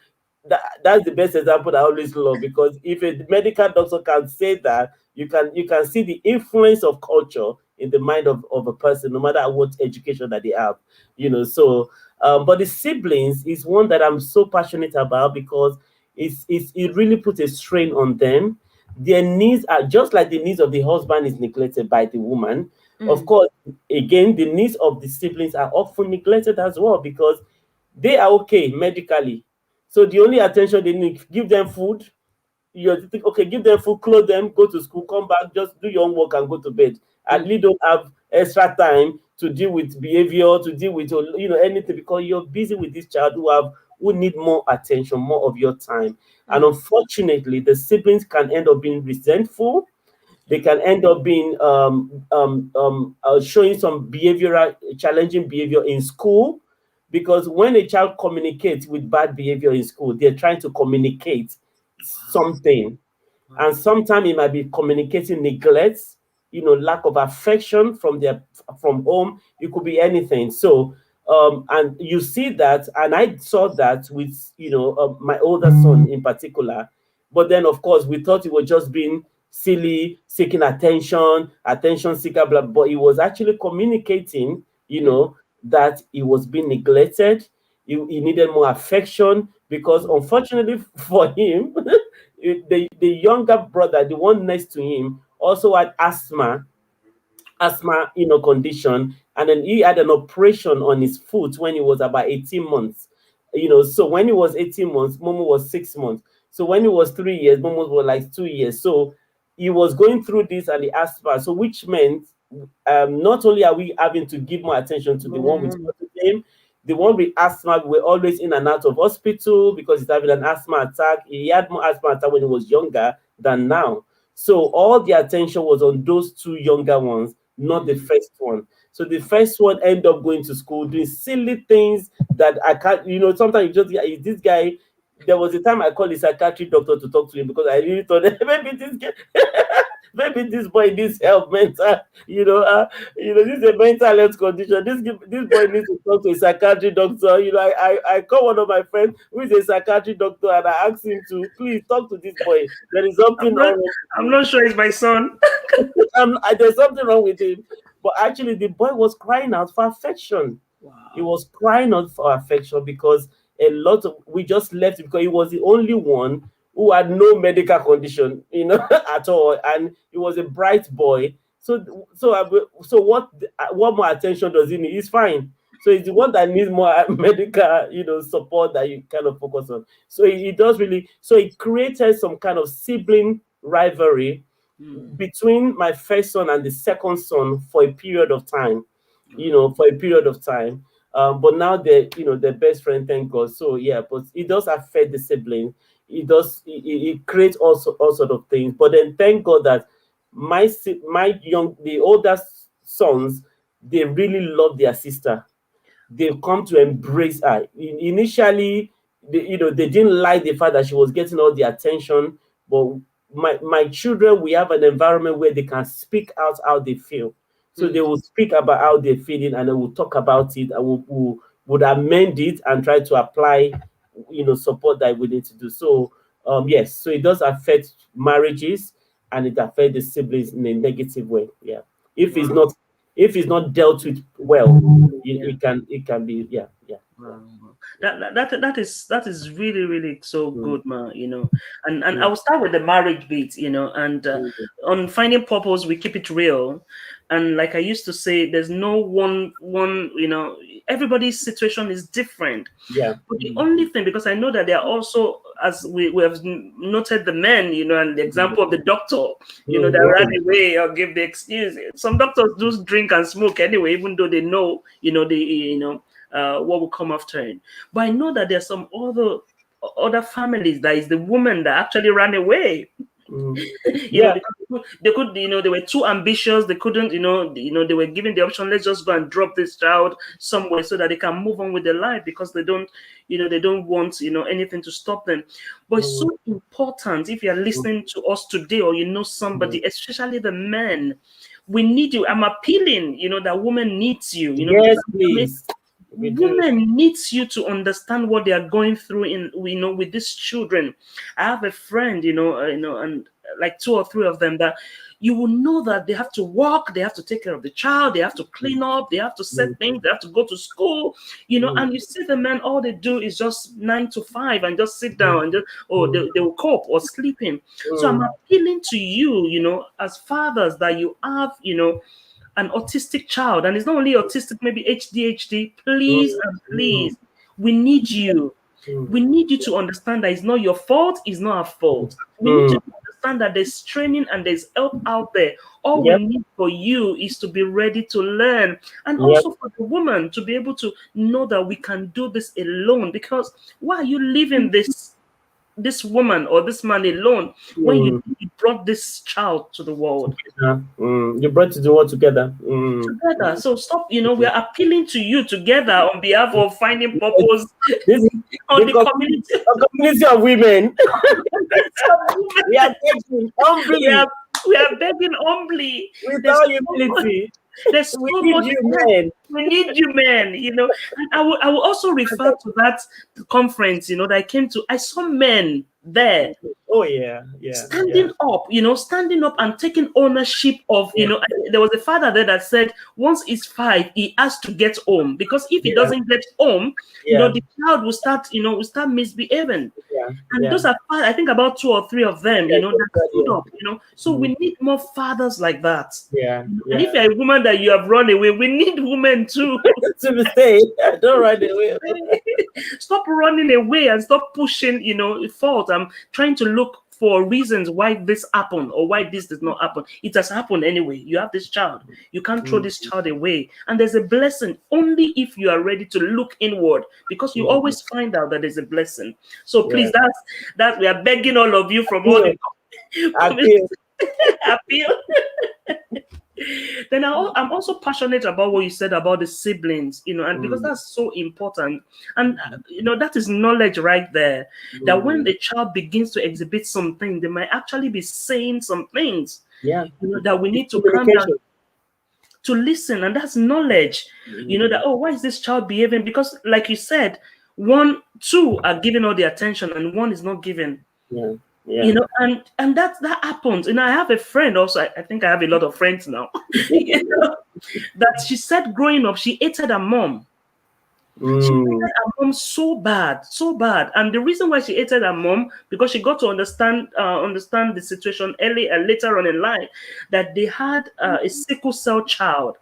that's the best example I always love, because if a medical doctor can say that, you can see the influence of culture in the mind of a person, no matter what education that they have. But the siblings is one that I'm so passionate about, because it really puts a strain on them. Their needs are just like the needs of the husband is neglected by the woman. Of Mm, course, again, the needs of the siblings are often neglected as well because they are okay medically. So the only attention they need, give them food, you think, okay, give them food, clothe them, go to school, come back, just do your homework and go to bed. At mm, least don't have extra time to deal with behavior, to deal with anything because you're busy with this child who need more attention, more of your time. And mm, unfortunately, the siblings can end up being resentful. They can end up being showing some behavioral challenging behavior in school because when a child communicates with bad behavior in school, they're trying to communicate something, wow. and sometimes it might be communicating neglect, lack of affection from home. It could be anything. So and you see that, and I saw that with my older son in particular. But then of course we thought it was just being silly, seeking attention seeker, blah, but he was actually communicating, Mm, that he was being neglected. He needed more affection because mm, unfortunately for him, the younger brother, the one next to him, also had asthma, condition, and then he had an operation on his foot when he was about 18 months. So when he was 18 months, Momo was 6 months. So when he was 3 years, Momo was like 2 years. So he was going through this and the asthma. So which meant not only are we having to give more attention to the one with mm, autism, the one with asthma, we're always in and out of hospital because he's having an asthma attack. He had more asthma attack when he was younger than now. So all the attention was on those two younger ones, not the mm. first one. So the first one end up going to school doing silly things that I can't, sometimes you just this guy. There was a time I called a psychiatric doctor to talk to him because I really thought maybe this guy, maybe this boy needs help mental, this is a mental health condition. This boy needs to talk to a psychiatric doctor. I call one of my friends who is a psychiatric doctor and I asked him to please talk to this boy. There is I'm something not. wrong I'm with him. not sure it's my son. There's something wrong with him. But actually, the boy was crying out for affection. He Wow. was crying out for affection because a lot of we just left because he was the only one who had no medical condition, at all, and he was a bright boy. So what more attention does he need? He's fine. So he's the one that needs more medical, support that you kind of focus on. So he does really. So it created some kind of sibling rivalry Mm, between my first son and the second son for a period of time, wow. for a period of time. But now they're best friend, thank God. So yeah, but it does affect the siblings. It creates all sort of things. But then thank God that the older sons, they really love their sister. They've come to embrace her. Initially, they didn't like the fact that she was getting all the attention, but my children, we have an environment where they can speak out how they feel. So they Mm, will speak about how they're feeling and they will talk about it and would amend it and try to apply, support that we need to do. So yes, so it does affect marriages and it affects the siblings in a negative way. Yeah. If it's wow. not if it's not dealt with well, Yeah. it can be, yeah, yeah, yeah. Wow. That is really really so Mm, good, man. And I mm, will start with the marriage bit. And mm, on finding purpose, we keep it real. And like I used to say, there's no one. Everybody's situation is different. yeah. But the only thing, because I know that there are also, as we have noted, the men, and the example of the doctor, that ran Mhm. away or give the excuse. Some doctors do drink and smoke anyway, even though they know, what will come after it. But I know that there's some other families that is the woman that actually ran away. Mm. Yeah. Because they were too ambitious. They couldn't, they were given the option, let's just go and drop this child somewhere so that they can move on with their life because they don't want, anything to stop them. But it's Mm, so important if you're mm. listening to us today or you know Mm. somebody, especially the men. We need you. I'm appealing, that woman needs you, because Yes, please. We do. women needs you to understand what they are going through with these children. I have a friend, and like two or three of them that you will know that they have to work, they have to take care of the child, they have to Mm, clean up, they have to set mm, things, they have to go to school, mm, and you see the men, all they do is just 9 to 5 and just sit mm, down and just, mm, they will cope or sleeping. So I'm mm, appealing to you, as fathers, that you have, an autistic child, and it's not only autistic, maybe ADHD, please and Mm, please, we need you. mm, We need you to understand that it's not your fault, it's not our mm, fault. We need you mm. to understand that there's training and there's help out there. All we Yep, need for you is to be ready to learn, and yep, also for the woman to be able to know that we can do this alone. Because why are you leaving this woman or this man alone when mm. you brought this child to the world Together. You brought the world together. together? So stop, we are appealing to you together on behalf of finding purpose This is on the the community. community of women. We are Women. begging we humbly are we are begging humbly. with There's all so much, humility. there's We so need much you, help. men. We need you, men. And I will also refer to that conference, that I came to. I saw men there Oh yeah, yeah, yeah, standing up and taking ownership of, yeah, there was a father there that said once he's 5, he has to get home, because if he yeah, doesn't get home, yeah, the child will start misbehaving. yeah, And yeah. those are, I think, about 2 or 3 of them, Yeah, that stood yeah, up. So mm, we need more fathers like that. yeah, And if yeah. you're a woman that you have run away, we need women too. To stay, don't run away. Stop running away and stop pushing, fault. I'm trying to look for reasons why this happened or why this did not happen. It has happened anyway. You have this child. You can't throw Mm, this child away. And there's a blessing only if you are ready to look inward, because you mm, always find out that there's a blessing. So yeah. please, that's we are begging all of you from all Appeal, the community appeal. appeal. Then I'm also passionate about what you said about the siblings, and because Mm, that's so important. And, that is knowledge right there. That when mm, the child begins to exhibit something, they might actually be saying some things, yeah. that we It's need to calm down communication. to listen. And that's knowledge, Mm, that, oh, why is this child behaving? Because, like you said, one, two are giving all the attention and one is not giving. yeah, yeah. And that happens. I have a friend also. I think I have a lot of friends now. That she said growing up, she hated her mom. She Mm, hated her mom so bad, so bad. And the reason why she hated her mom, because she got to understand the situation early and later on in life, that they had a sickle cell child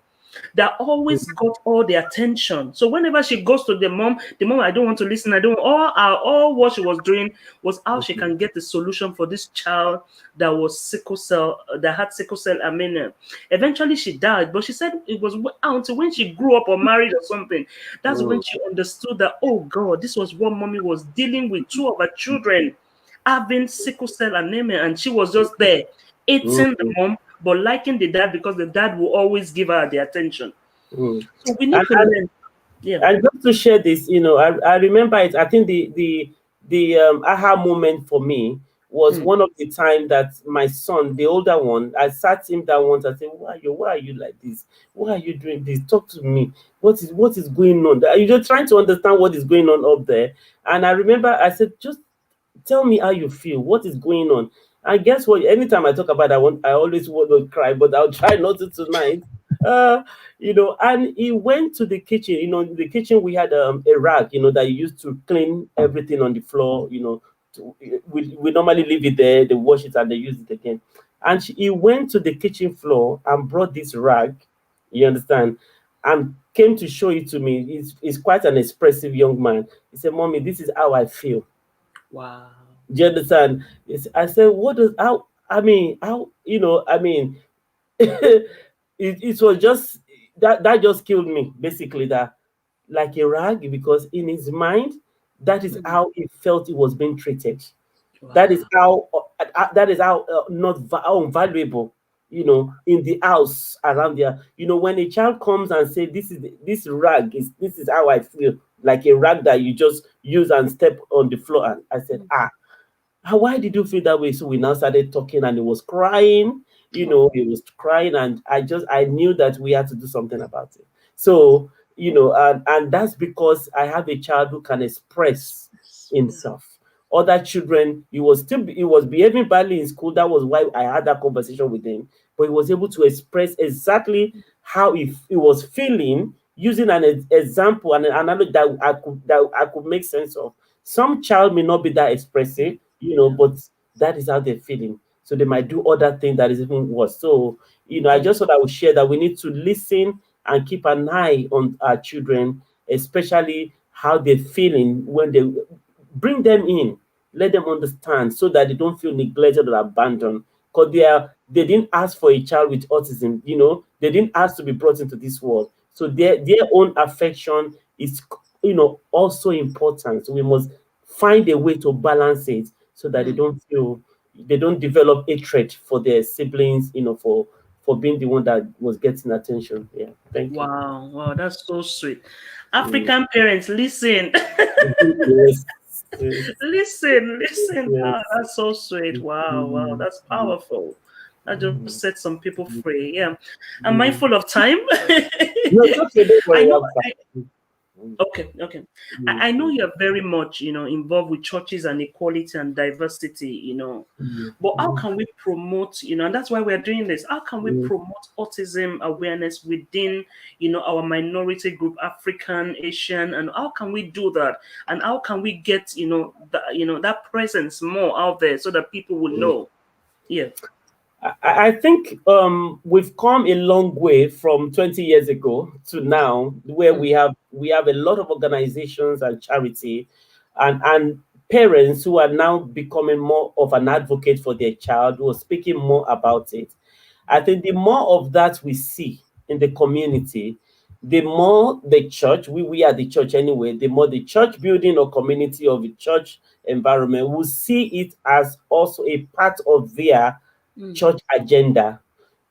that always got all the attention. So whenever she goes to the mom, I don't want to listen. I don't. All what she was doing was how she mm, can get the solution for this child that was sickle cell, that had sickle cell anemia. Eventually, she died, but she said it was until when she grew up or married or something. That's when mm, she understood that, oh God, this was what mommy was dealing with. 2 of her children having sickle cell anemia, and she was just there hating the mm, mom but liking the dad because the dad will always give her the attention. mm. So we need And, to learn. Yeah. and just to share this, I remember it. I think the aha moment for me was Mm. one of the time that my son, the older one, I sat him down once. I said, why are you like this? Why are you doing this? Talk to me. What is going on? You're just trying to understand what is going on up there. And I remember I said, just tell me how you feel. What is going on? And guess what? Anytime I talk about it, I always want to cry, but I'll try not to tonight. Uh, and he went to the kitchen. In the kitchen we had a rag, that you used to clean everything on the floor. We normally leave it there, they wash it and they use it again. And he went to the kitchen floor and brought this rag, you understand, and came to show it to me. He's quite an expressive young man. He said, "Mommy, this is how I feel." Wow. Do you understand? I said, what does how I mean how I mean it was just that just killed me basically, that like a rag, because in his mind that is Mm. how he felt he was being treated. That is Wow. how not how valuable, in the house around there. When a child comes and say, this rag this is how I feel, like a rag that you just use and step on the floor. And I said, why did you feel that way? So we now started talking, and he was crying. Oh. He was crying, and I knew that we had to do something about it. So, and that's because I have a child who can express himself. Other children, he was behaving badly in school. That was why I had that conversation with him. But he was able to express exactly how he was feeling, using an example and an analogy that I could make sense of. Some child may not be that expressive, Yeah. but that is how they're feeling. so they might do other things that is even worse. So, I just thought I would share that we need to listen and keep an eye on our children, especially how they're feeling when they bring them in, let them understand so that they don't feel neglected or abandoned. Because they didn't ask for a child with autism, they didn't ask to be brought into this world. So their own affection is also important. So we must find a way to balance it so that they don't develop hatred for their siblings, for being the one that was getting attention. Yeah. Thank you. Wow, wow, that's so sweet. Mm. African parents, listen. Yes. Yes. Listen, listen. Ah, Yes. that's so sweet. Wow, wow, Mm. that's Mm. powerful. That just Mm. set some people free. Yeah. I'm Mm. mindful of time. No, it's okay. Don't I worry. know. I'm fine. Mm. Okay, okay. Mm. I know Mm. you're very much, involved with churches and equality and diversity, Mm. but how Mm. can we promote, and that's why we're doing this. How can we Mm. promote autism awareness within, our minority group, African, Asian, and how can we do that? And how can we get, that presence more out there so that people will Mm. know? Yeah. I think we've come a long way from 20 years ago to now, where Mm, we have a lot of organizations and charity, and parents who are now becoming more of an advocate for their child, who are speaking more about it. I think the more of that we see in the community, the more the church, we are the church anyway, the more the church building or community of the church environment will see it as also a part of their mm, church agenda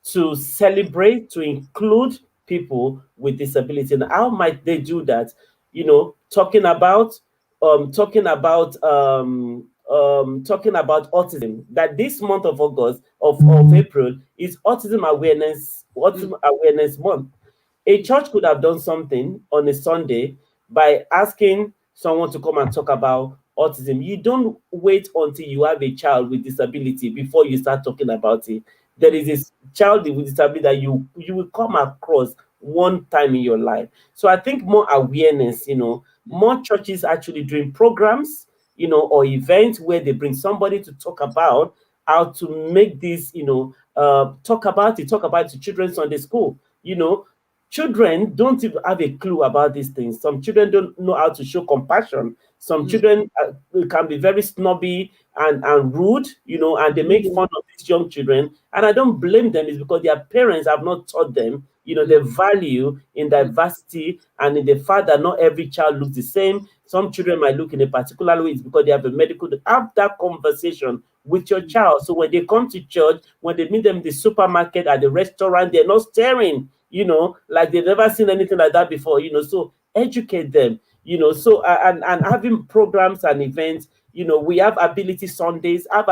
to celebrate, to include people with disability. And how might they do that? Talking about autism. That this month of August of April is mm, autism awareness month. A church could have done something on a Sunday by asking someone to come and talk about autism. You don't wait until you have a child with disability before you start talking about it. There mm, is a child with disability that you will come across one time in your life. So I think more awareness, more churches actually doing programs, or events where they bring somebody to talk about how to make this, talk about it to children's Sunday school. Children don't even have a clue about these things. Some children don't know how to show compassion. Some mm, children can be very snobby and rude, and they make mm, fun of these young children. And I don't blame them. It's because their parents have not taught them, mm, the value in mm, diversity and in the fact that not every child looks the same. Some children might look in a particular way. It's because they have a medical. Have that conversation with your child. So when they come to church, when they meet them in the supermarket, at the restaurant, they're not staring, like they've never seen anything like that before, so educate them, so and having programs and events, we have ability Sunday is a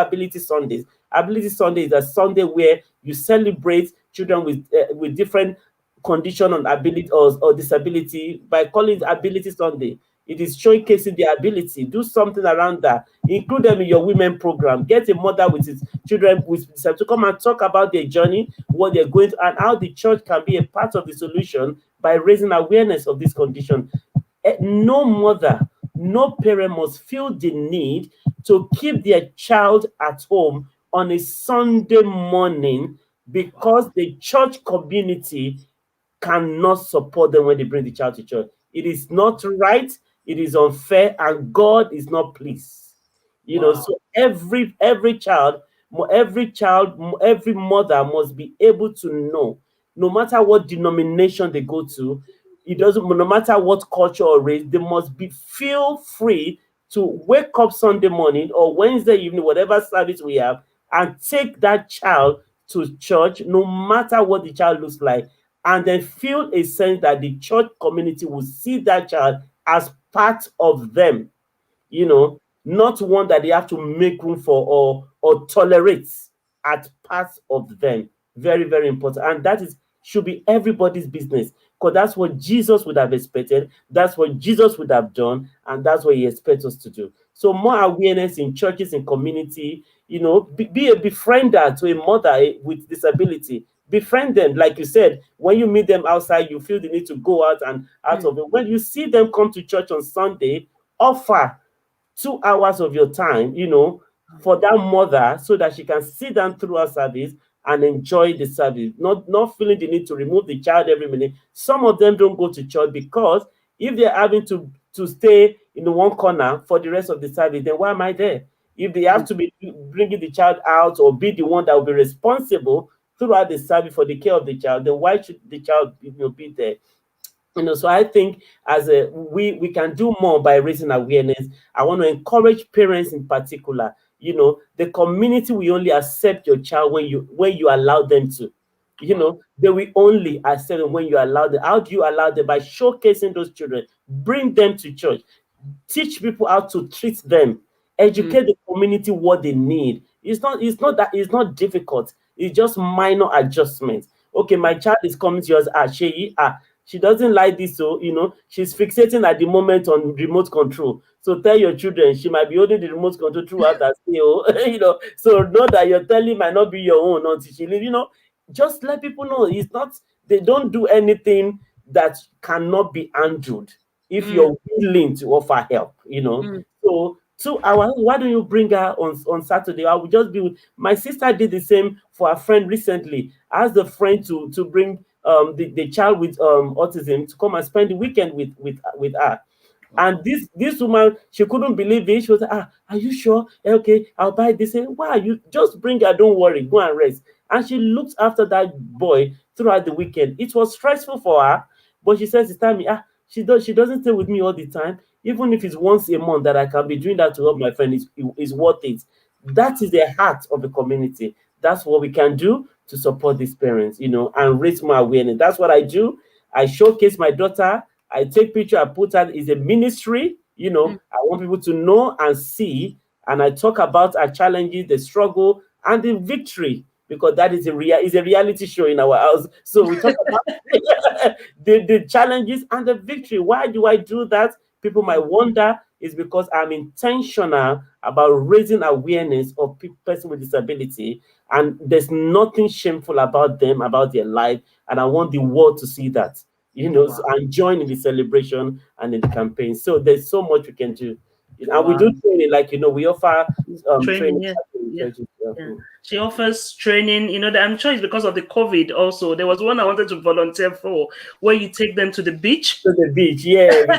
Sunday where you celebrate children with different condition on ability or disability by calling it ability Sunday. It is showcasing their ability. Do something around that. Include them in your women program. Get a mother with his children with disability to come and talk about their journey, what they're going to, and how the church can be a part of the solution by raising awareness of this condition. No mother, no parent must feel the need to keep their child at home on a Sunday morning because the church community cannot support them when they bring the child to church. It is not right, it is unfair, and God is not pleased. wow. So every mother must be able to know, no matter what denomination they go to, it doesn't, no matter what culture or race, they must be feel free to wake up Sunday morning or Wednesday evening, whatever service we have, and take that child to church, no matter what the child looks like, and then feel a sense that the church community will see that child as part of them, not one that they have to make room for or tolerate as part of them. Very, very important. And that is should be everybody's business because that's what Jesus would have expected. That's what Jesus would have done, and that's what he expects us to do. So more awareness in churches and community, be a befriender to a mother with disability. Befriend them, like you said, when you meet them outside, you feel the need to go out and out Mm, of it. When you see them come to church on Sunday, offer 2 hours of your time, for that mother so that she can sit down through her service and enjoy the service, not feeling the need to remove the child every minute. Some of them don't go to church because if they're having to stay in the one corner for the rest of the service, then why am I there? If they have to be bringing the child out or be the one that will be responsible throughout the service for the care of the child, then why should the child be there? So I think as we can do more by raising awareness. I want to encourage parents in particular. The community will only accept your child when you allow them to. They will only accept them when you allow them. How do you allow them? By showcasing those children, bring them to church, teach people how to treat them, educate the community what they need. It's not difficult. It's just minor adjustments. Okay, my child is coming to yours. Seyi, she doesn't like this, so she's fixating at the moment on remote control. So tell your children she might be holding the remote control throughout her stay. So know that your telling might not be your own until she leaves. Just let people know it's not. They don't do anything that cannot be handled if you're willing to offer help. So 2 hours. Why don't you bring her on Saturday? I will just be with my sister. Did the same for a friend recently. Asked the friend to bring the child with autism to come and spend the weekend with her. And this woman, she couldn't believe it. She was like, are you sure? Okay, I'll buy this. Say, why? You just bring her, don't worry, go and rest. And she looked after that boy throughout the weekend. It was stressful for her, but she says, it's time, she doesn't stay with me all the time. Even if it's once a month that I can be doing that to help my friend, is worth it. That is the heart of the community. That's what we can do to support these parents, and raise more awareness. That's what I do. I showcase my daughter. I take picture, I put her is a ministry. I want people to know and see, and I talk about our challenges, the struggle, and the victory, because that is a reality show in our house. So we talk about the challenges and the victory. Why do I do that? People might wonder. Is because I'm intentional about raising awareness of person with disability, and there's nothing shameful about them, about their life, and I want the world to see that. So I'm joining the celebration and in the campaign. So there's so much we can do. And we do training, we offer training. training. Yeah. Yeah. She offers training. I'm sure it's because of the COVID also. There was one I wanted to volunteer for where you take them to the beach. To the beach, yeah.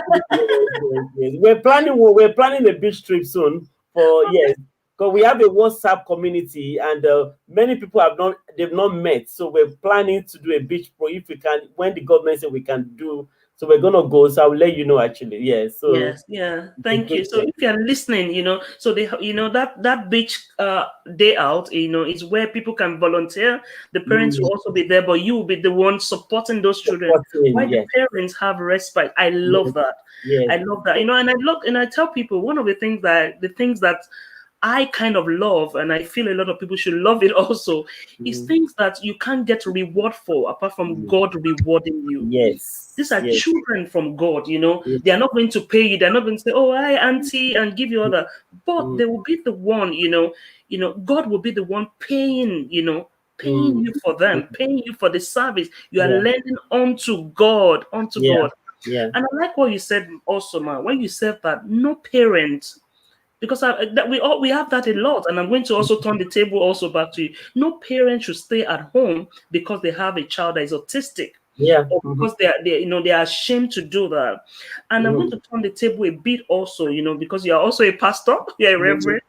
Yes. We're planning a beach trip soon for yes. Because we have a WhatsApp community and many people they've not met. So we're planning to do a beach pro if we can, when the government says we can do. So we're gonna go. So I'll let you know actually. Yeah. So yes, yeah. Thank you. So if you're listening, so they that beach day out, is where people can volunteer. The parents will also be there, but you will be the one supporting those children. Why the parents have respite. I love that. Yes. I love that. And I tell people one of the things that I kind of love, and I feel a lot of people should love it also, is things that you can't get reward for apart from God rewarding you. Yes. These are children from God, They are not going to pay you. They're not going to say, oh, hi, auntie, and give you other. But they will be the one, God will be the one paying, paying you for them, paying you for the service. You are lending unto God, God. Yeah. And I like what you said also, man, when you said that no parent, because we have that a lot, and I'm going to also turn the table also back to you. No parent should stay at home because they have a child that is autistic. Yeah. Or because they are ashamed to do that. And I'm going to turn the table a bit also, because you're also a pastor, you're a reverend.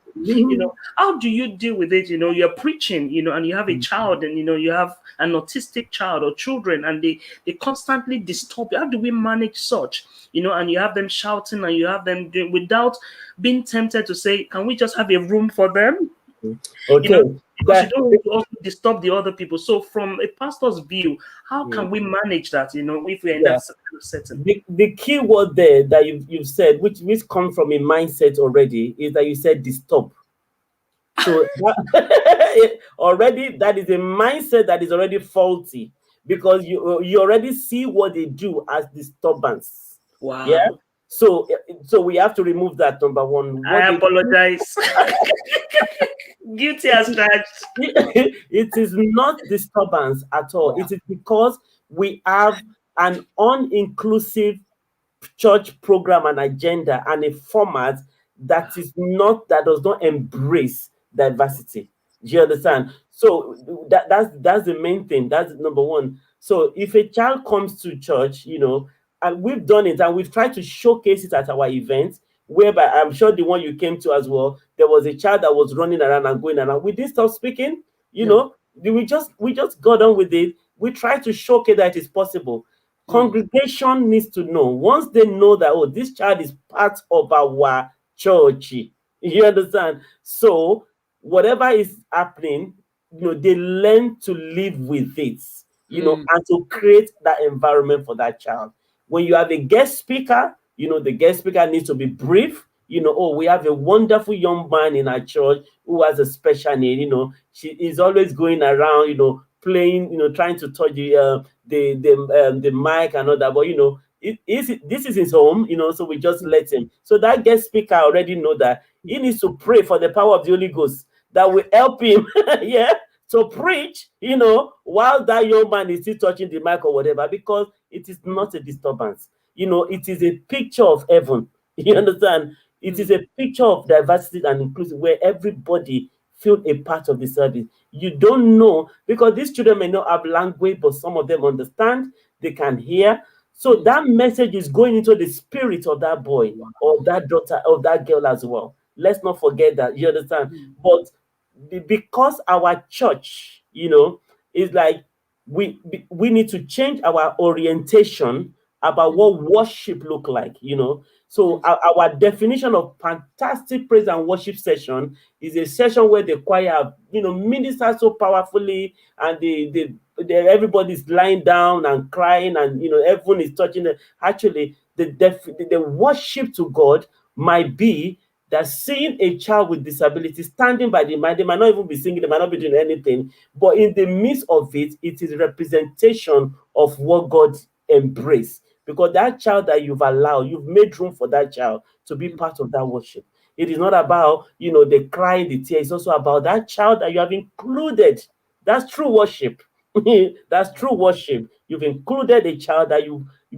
How do you deal with it? You're preaching, and you have a child, and you have an autistic child or children, and they constantly disturb you. How do we manage such? And you have them shouting, and you have them doing, without being tempted to say, can we just have a room for them? Okay. Because you don't want to also disturb the other people. So from a pastor's view, how can we manage that, if we're in that setting? The key word there that you've said, which comes from a mindset already, is that you said disturb. So already that is a mindset that is already faulty, because you already see what they do as disturbance. Wow. Yeah. So we have to remove that, number one. I apologize. Guilty as charged. It is not disturbance at all. It is because we have an uninclusive church program and agenda and a format that does not embrace diversity. Do you understand? So that's the main thing. That's number one. So if a child comes to church, and we've done it and we've tried to showcase it at our events, whereby I'm sure the one you came to as well, there was a child that was running around and going around. We didn't stop speaking, No. we just got on with it. We try to showcase that it is possible. Mm. Congregation needs to know. Once they know that, oh, this child is part of our church, you understand? So whatever is happening, they learn to live with it, Mm. and to create that environment for that child. When you have a guest speaker, the guest speaker needs to be brief. Oh, we have a wonderful young man in our church who has a special need. She is always going around, playing, trying to touch the mic and all that. But this is his home, so we just let him. So that guest speaker already know that he needs to pray for the power of the Holy Ghost that will help him, yeah, to preach, while that young man is still touching the mic or whatever, because it is not a disturbance. It is a picture of heaven. You understand? It is a picture of diversity and inclusion where everybody feel a part of the service. You don't know, because these children may not have language, but some of them understand, they can hear. So that message is going into the spirit of that boy or that daughter or that girl as well. Let's not forget that. You understand? But because our church, is like, we need to change our orientation about what worship look like. So our definition of fantastic praise and worship session is a session where the choir, ministers so powerfully, and everybody's lying down and crying, and everyone is touching them. Actually, the worship to God might be that seeing a child with disability standing by the mic, they might not even be singing, they might not be doing anything, but in the midst of it, it is representation of what God embrace. Because that child that you've allowed, you've made room for that child to be part of that worship. It is not about, the cry, the tear. It's also about that child that you have included. That's true worship. That's true worship. You've included a child that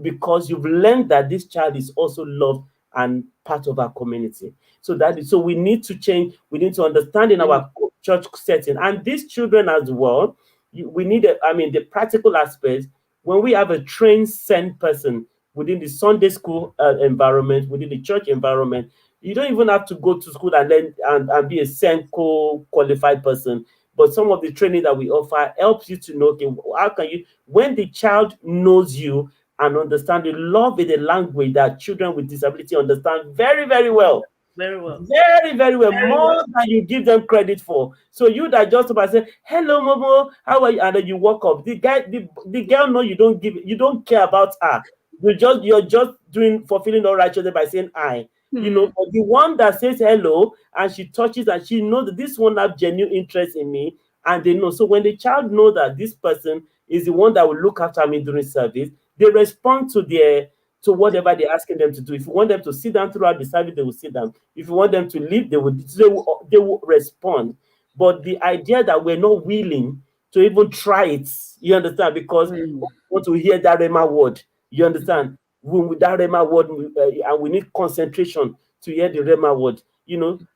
because you've learned that this child is also loved and part of our community. So we need to change. We need to understand in our church setting, and these children as well. We need, the practical aspects. When we have a trained, sent person within the Sunday school environment, within the church environment, you don't even have to go to school and then and be a SENCO qualified person. But some of the training that we offer helps you to know, okay, how can you, when the child knows you and understand, the love is a language that children with disability understand very, very well. Very well. Very, very well. Very More well. than you give them credit for. So you that just about say, hello, Momo, how are you? And then you walk up. The girl know you don't care about her. You're just doing fulfilling all righteousness by saying I. But the one that says hello and she touches and she knows that this one have genuine interest in me, and they know. So when the child know that this person is the one that will look after me during service, they respond to whatever they're asking them to do. If you want them to sit down throughout the service, they will sit down. If you want them to leave, they will respond. But the idea that we're not willing to even try it, you understand, because we want to hear that Rema word, you understand? With that Rema word, and we need concentration to hear the Rema word.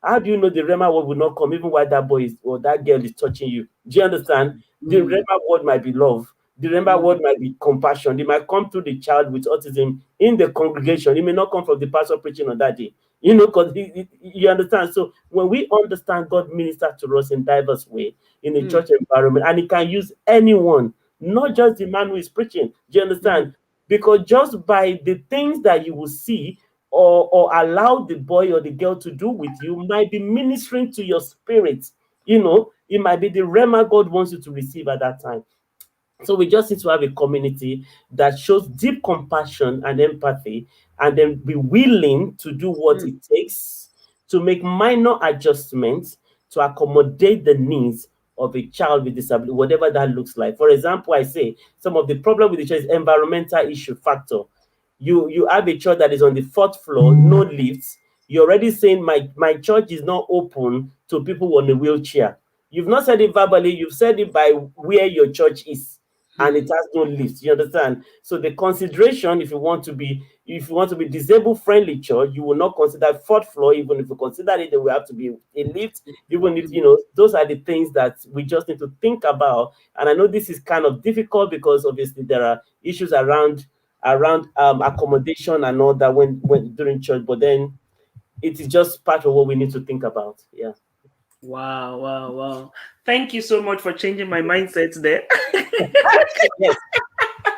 How do you know the Rema word will not come even while that boy or that girl is touching you? Do you understand? The Rema word might be love. The Rema word might be compassion. It might come through the child with autism in the congregation. It may not come from the pastor preaching on that day. Because you understand. So when we understand God ministers to us in diverse way in a church environment, and He can use anyone, not just the man who is preaching. Do you understand? Because just by the things that you will see or allow the boy or the girl to do with you might be ministering to your spirit. It might be the Rema God wants you to receive at that time. So we just need to have a community that shows deep compassion and empathy, and then be willing to do what it takes to make minor adjustments to accommodate the needs of a child with disability, whatever that looks like. For example, I say some of the problem with the church is environmental issue factor. You have a church that is on the fourth floor, no lifts. You're already saying my church is not open to people on a wheelchair. You've not said it verbally, you've said it by where your church is. and it has no lift. You understand? So the consideration, if you want to be disabled friendly church, you will not consider fourth floor. Even if you consider it, there will have to be a lift. Even if those are the things that we just need to think about. And I know this is kind of difficult because obviously there are issues around accommodation and all that when during church, but then it is just part of what we need to think about. Yeah. Wow, wow, wow. Thank you so much for changing my mindset there. Yes.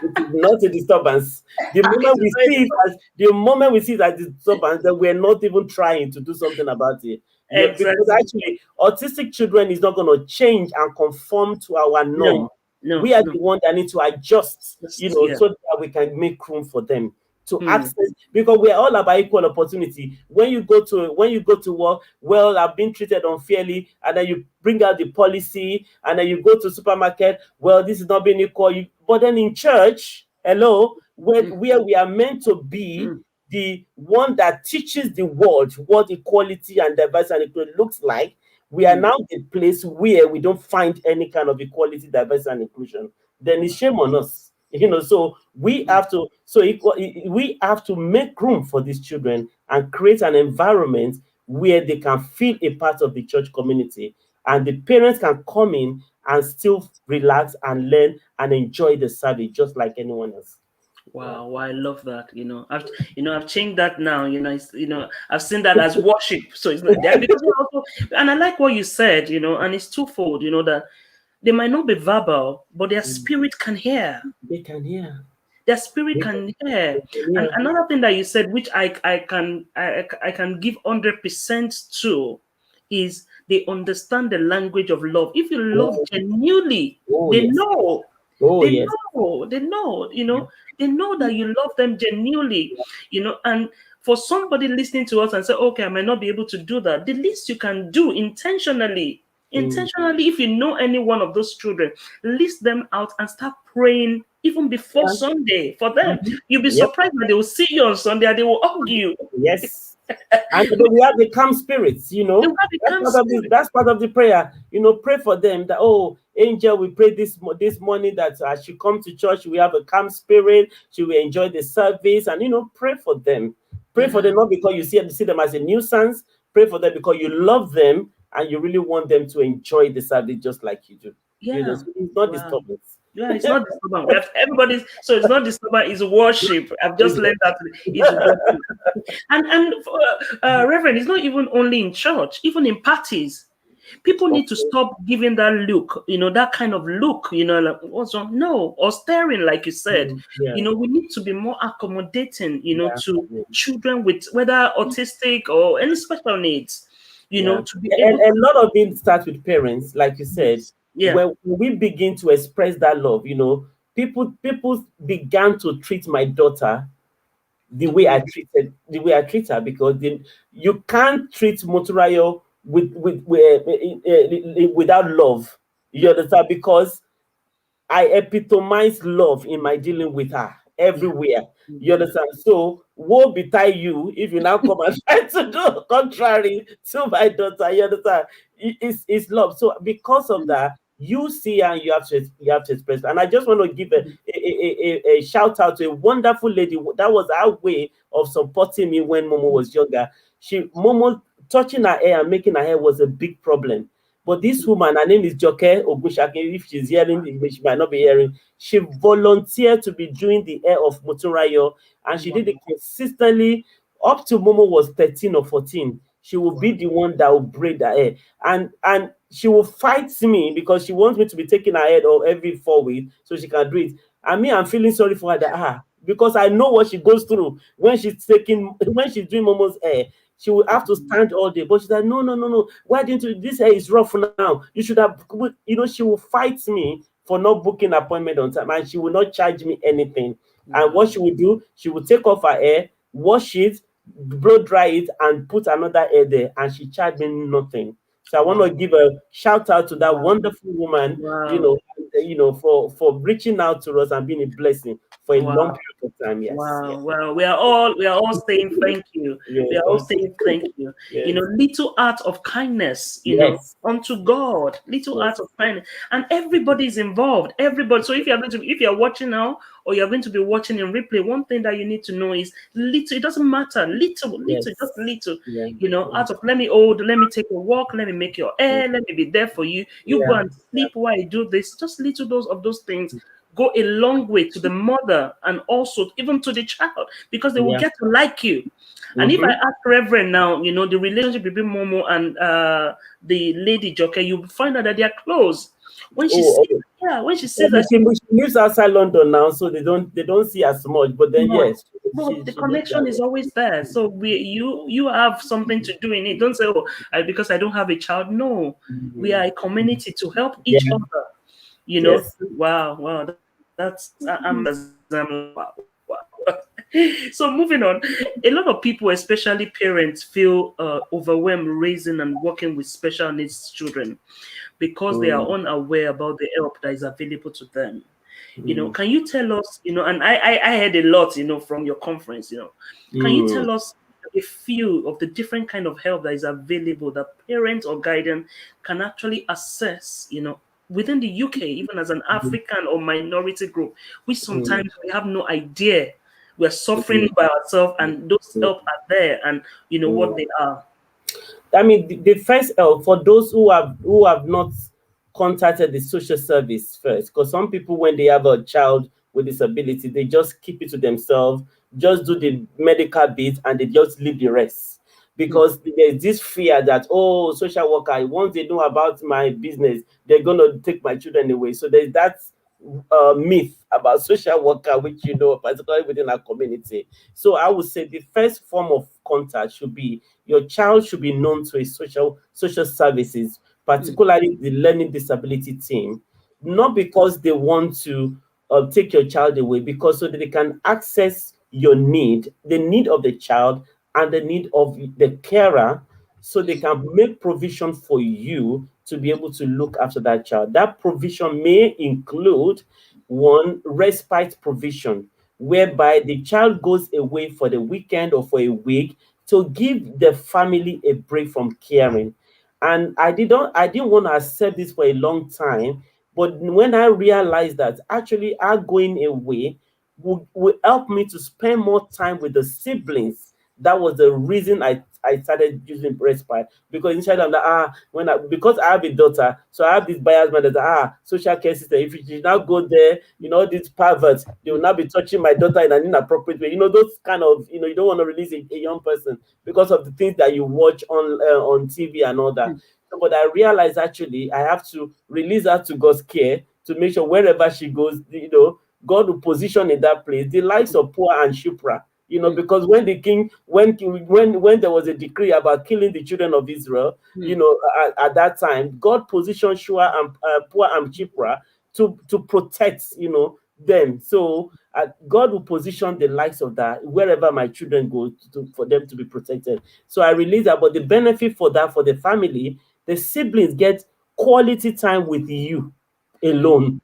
It is not a disturbance. The moment It's we see it as a disturbance, then we're not even trying to do something about it. Yeah, because exactly. actually, autistic children is not going to change and conform to our norm. No, no, We are no. the one that need to adjust, Just, yeah. so that we can make room for them to Hmm. access, because we're all about equal opportunity. When you go to work, well, I've been treated unfairly, and then you bring out the policy, and then you go to supermarket, well, this is not being equal. But then in church, hello, where we are meant to be Hmm. the one that teaches the world what equality and diversity and equality looks like, we are Hmm. now the place where we don't find any kind of equality, diversity, and inclusion. Then it's shame on us. So we have to make room for these children and create an environment where they can feel a part of the church community, and the parents can come in and still relax and learn and enjoy the service just like anyone else. Yeah. Wow, I love that. I've changed that now. I've seen that as worship. So it's not there because we're also, and I like what you said. And it's twofold. That they might not be verbal, but their spirit can hear. They can hear. Their spirit They can hear. can And hear. another thing that you said, which I can give 100% to, is they understand the language of love. If you love Oh, genuinely, oh they yes. know. Oh They yes. know, they know that you love them genuinely, and for somebody listening to us and say, okay, I might not be able to do that, the least you can do Mm. intentionally, if you know any one of those children, list them out and start praying even before Yeah. Sunday for them. Mhm. You'll be Yep. surprised that they will see you on Sunday and they will hug you. Yes. And then we have the calm spirits, They will have a That's calm part of the spirit. that's part of the prayer. Pray for them that, oh, angel, we pray this morning that as she come to church, we have a calm spirit, she will enjoy the service, and pray for them. Pray for Yeah, them not because you see them as a nuisance, pray for them because you love them and you really want them to enjoy the service just like you do. yeah. So it's not Wow. disturbance. Yeah, it's not disturbance. We have everybody's, so it's not disturbance, it's worship. I've just learned that it's worship. And Reverend, it's not even only in church, even in parties. People need to Okay. stop giving that look, that kind of look, like what's wrong? No, or staring, like you said. Yeah. We need to be more accommodating, Yeah. to Yeah. children with whether autistic or any special needs, Yeah, to be able and to. a lot of it starts with parents, like you said. Yes. Yeah. When we begin to express that love, people began to treat my daughter Mm, the way I treat her, because you can't treat Moturayo without love. You understand? Because I epitomize love in my dealing with her yeah. everywhere. You Yeah. understand? So, woe betide you if you now come and try to do contrary to my daughter. You understand? It's love. So, because of that, you see, and you have to express. And I just want to give a shout out to a wonderful lady. That was our way of supporting me when Momo was younger. Momo touching her hair and making her hair was a big problem. But this woman, her name is Joke Ogushake. If she's hearing, she might not be hearing. She volunteered to be doing the hair of Moturayo, and she Wow. did it consistently up to Momo was 13 or 14. She will be Wow. the one that will braid her hair. And she will fight me because she wants me to be taking her head off every 4 weeks so she can do it. And me, I'm feeling sorry for her because I know what she goes through when she's doing Momo's hair. She will have to stand all day. But she's like, no, no, no, no. Why didn't you? This hair is rough now. You should have, she will fight me for not booking appointment on time, and she will not charge me anything. And what Wow. she will do, she will take off her hair, wash it, blow dry it, and put another hair there, and she charged me nothing. So I want Wow. to give a shout out to that Wow. wonderful woman, Wow. for reaching out to us and being a blessing for a long Wow. period of time. Yes, yes, Wow. Well, we are all saying thank you. yeah. We are all Thank saying thank you. you. Yes, Little act of kindness, yes, unto God. Little act yes. of kindness. And everybody is involved. Everybody. So if you're watching now or you're going to be watching in replay, one thing that you need to know is little, it doesn't matter. Little, just Yes. little. Yeah. Out of let me take a walk, let me make your Yeah. air, let me be there for you. You go Yeah. and sleep while I do this. Just little dose of those things go a long way to the mother and also even to the child because they will Yeah. get to like you. And if I Mm-hmm. ask Reverend now, the relationship between Momo and the lady Joker, you find out that they are close. When she Oh, sees, okay. yeah, when she Yeah, sees that she lives outside London now, so they don't see as much. But then much, yes, but she the she does connection is that. always there. So you have something to do in it. Don't say, oh, because I don't have a child. No, we are Mhm. a community to help each Yeah. other. Yes. Wow, wow, I'm like, wow, wow. So moving on, a lot of people, especially parents, feel overwhelmed raising and working with special needs children because they are Mm, unaware about the help that is available to them. mm, Can you tell us, and I heard a lot, from your conference, can you mm, tell us a few of the different kind of help that is available that parents or guardian can actually access, within the UK, even as an mm, African or minority group, which mm, sometimes we have no idea we're suffering mm, by ourselves and those mm, help are there and what mm. they are. I mean, the first help for those who have not contacted the social service first, because some people when they have a child with disability, they just keep it to themselves, just do the medical bit, and they just leave the rest. Hmm, Because there's this fear that, oh, social worker, once they know about my business, they're gonna take my children away. So there's that myth about social worker, which particularly within our community. So I would say the first form of contact should be your child should be known to a social services, hmm, particularly the learning disability team, not because they want to take your child away, because so that they can access your need, the need of the child and the need of the carer, so they can make provision for you to be able to look after that child. That provision may include one respite provision, whereby the child goes away for the weekend or for a week to give the family a break from caring. And I didn't want to accept this for a long time. But when I realized that actually our going away will help me to spend more time with the siblings, that was the reason I started using respite. Because initially I'm like, because I have a daughter, so I have this bias mind that social care system. If you now go there, these perverts, they will hmm, now be touching my daughter in an inappropriate way. Those kind of, you don't want to release a young person because of the things that you watch on TV and all that. hmm, So, but I realized actually I have to release her to God's care to make sure wherever she goes, God will position in that place the likes of Pua and Shupra. hmm, Because when the king, when there was a decree about killing the children of Israel, hmm, at that time, God positioned Shua and Pua and Shipra to protect, them. So God will position the likes of that wherever my children go for them to be protected. So I release that, but the benefit for that for the family, the siblings get quality time with you alone.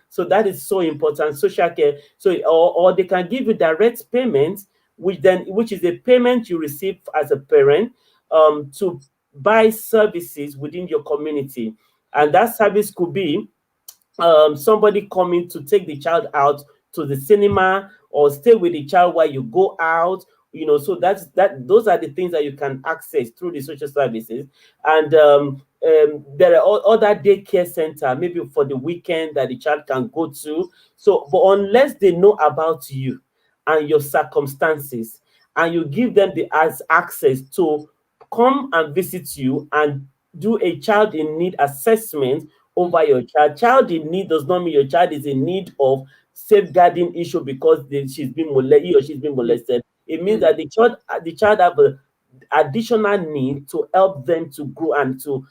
So that is so important. Social care. So or they can give you direct payment, which is a payment you receive as a parent to buy services within your community. hmm, And that service could be somebody coming to take the child out to the cinema or stay with the child while you go out. So those are the things that you can access through the social services. And there are other daycare center maybe for the weekend that the child can go to. So but unless they know about you and your circumstances, and you give them the as access to come and visit you and do a child in need assessment hmm, over your child. Child in need does not mean your child is in need of safeguarding issue because he or she's been hmm, molested. It means hmm, that the child have a additional need to help them to grow and to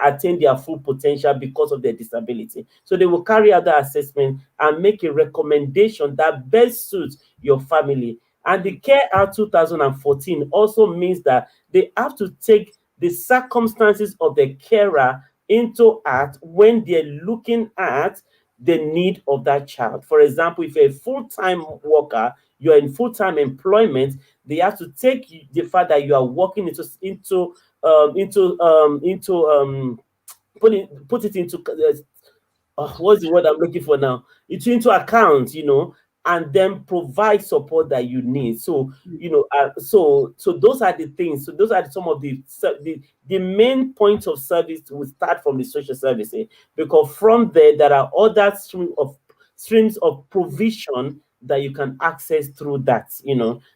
attain their full potential because of their disability. So they will carry out the assessment and make a recommendation that best suits your family. And the Care Act 2014 also means that they have to take the circumstances of the carer into art when they're looking at the need of that child. For example, if you're a full-time worker, you're in full-time employment, they have to take the fact that you are working put it into what's the word I'm looking for now? It's into account, and then provide support that you need. So, so those are the things. So those are some of the main points of service. We start from the social service, because from there are other streams of provision that you can access through that.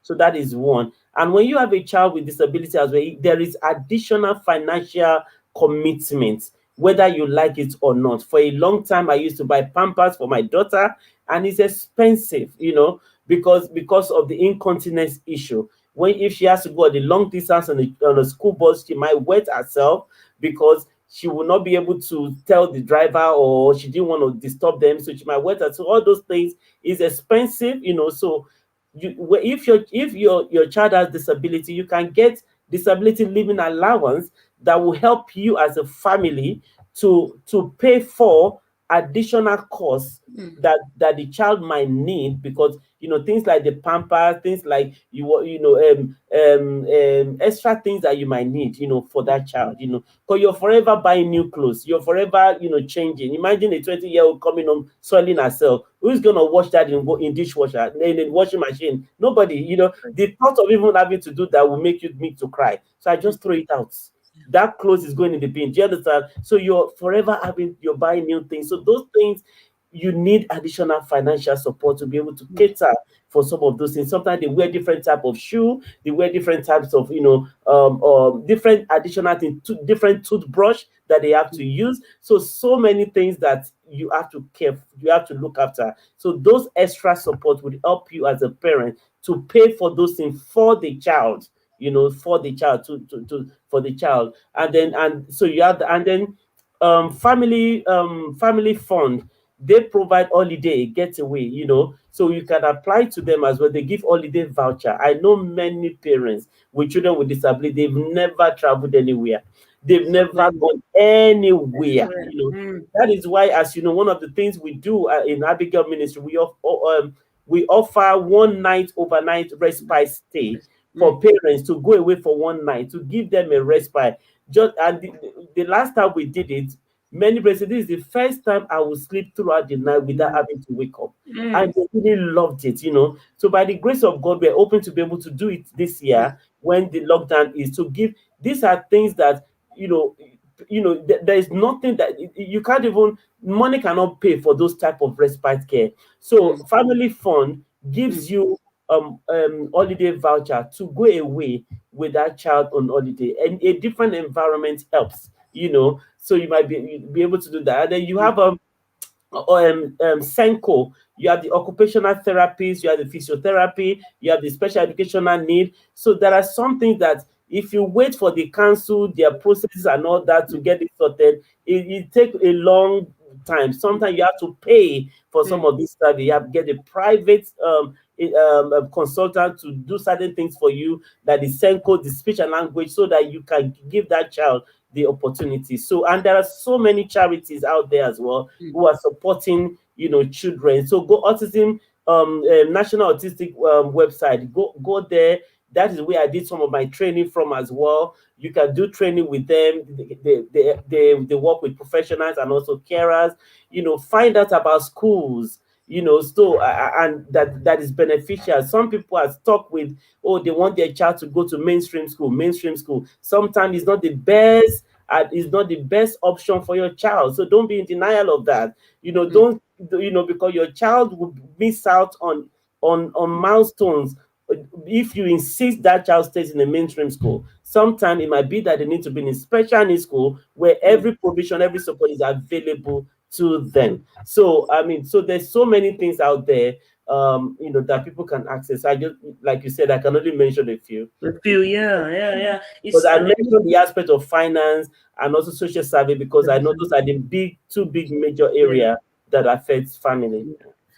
So that is one. And when you have a child with disability as well, there is additional financial commitment, whether you like it or not. For a long time, I used to buy Pampers for my daughter, and it's expensive, because of the incontinence issue. When if she has to go the long distance on a school bus, she might wet herself because she will not be able to tell the driver, or she didn't want to disturb them, so she might wet herself. So all those things is expensive, So if your child has disability, you can get disability living allowance that will help you as a family to pay for additional costs that the child might need, because things like the pampers, things like extra things that you might need, for that child, because you're forever buying new clothes, you're forever changing. Imagine a 20-year-old coming home soiling herself. Who's gonna wash that in dishwasher, in washing machine? Nobody. The thought of even having to do that will make me to cry, so I just throw it out. That clothes is going in the bin. Do you understand? So you're buying new things. So those things, you need additional financial support to be able to cater for some of those things. Sometimes they wear different type of shoe, they wear different types of different additional things, different toothbrush that they have to use. So many things that you have to look after. So those extra support would help you as a parent to pay for those things for the child, for the child, for the child. And so you have and then family fund, they provide holiday getaway, so you can apply to them as well. They give holiday voucher. I know many parents with children with disability, they've never traveled anywhere, they've never gone anywhere. That is why, as you know, one of the things we do in Abigail Ministry, we offer one night overnight respite stay for parents to go away for one night, to give them a respite. The last time we did it, many parents said, this is the first time I will sleep throughout the night without having to wake up. And they really loved it, So by the grace of God, we're open to be able to do it this year when the lockdown is, to give. These are things that, there is nothing that you can't even, money cannot pay for those type of respite care. So family fund gives you holiday voucher to go away with that child on holiday, and a different environment helps, so you might be able to do that. And then you have Senko, you have the occupational therapists, you have the physiotherapy, you have the special educational need. So there are some things that if you wait for the council, their processes and all that to get it sorted, it takes a long time. Sometimes you have to pay for some of this stuff. You have to get a private consultant to do certain things for you, that is Senko, the speech and language, so that you can give that child the opportunity. So, and there are so many charities out there as well who are supporting, children. So go autism, National Autistic website. Go there. That is where I did some of my training from as well. You can do training with them. They work with professionals and also carers. Find out about schools. So and that is beneficial. Some people are stuck with, they want their child to go to mainstream school. Sometimes it's not the best, it's not the best option for your child. So don't be in denial of that. Don't, because your child will miss out on milestones if you insist that child stays in a mainstream school. Sometimes it might be that they need to be in a special needs school where every provision, every support is available to them. So so there's so many things out there, that people can access. I just, like you said, I can only mention a few. Yeah. Because I mentioned the aspect of finance and also social survey, because I know those are the two big major area that affects family.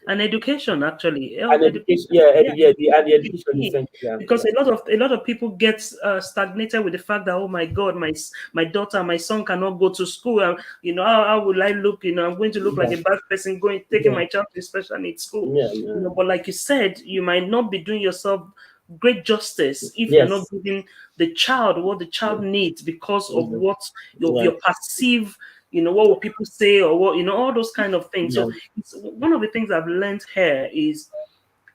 And education, actually, And education, education, yeah, yeah, and the education is education is key, essential. Yeah, because yeah, a lot of people get stagnated with the fact that, oh my God, my daughter, my son cannot go to school. How will I look? I'm going to look like yeah, a bad person going taking yeah, my child to special needs school. yeah, yeah. But like you said, you might not be doing yourself great justice if you're not Yes, giving the child what the child needs because of yeah, what yeah, your perceive, what will people say, or what, all those kind of things. yeah. So it's one of the things I've learned here is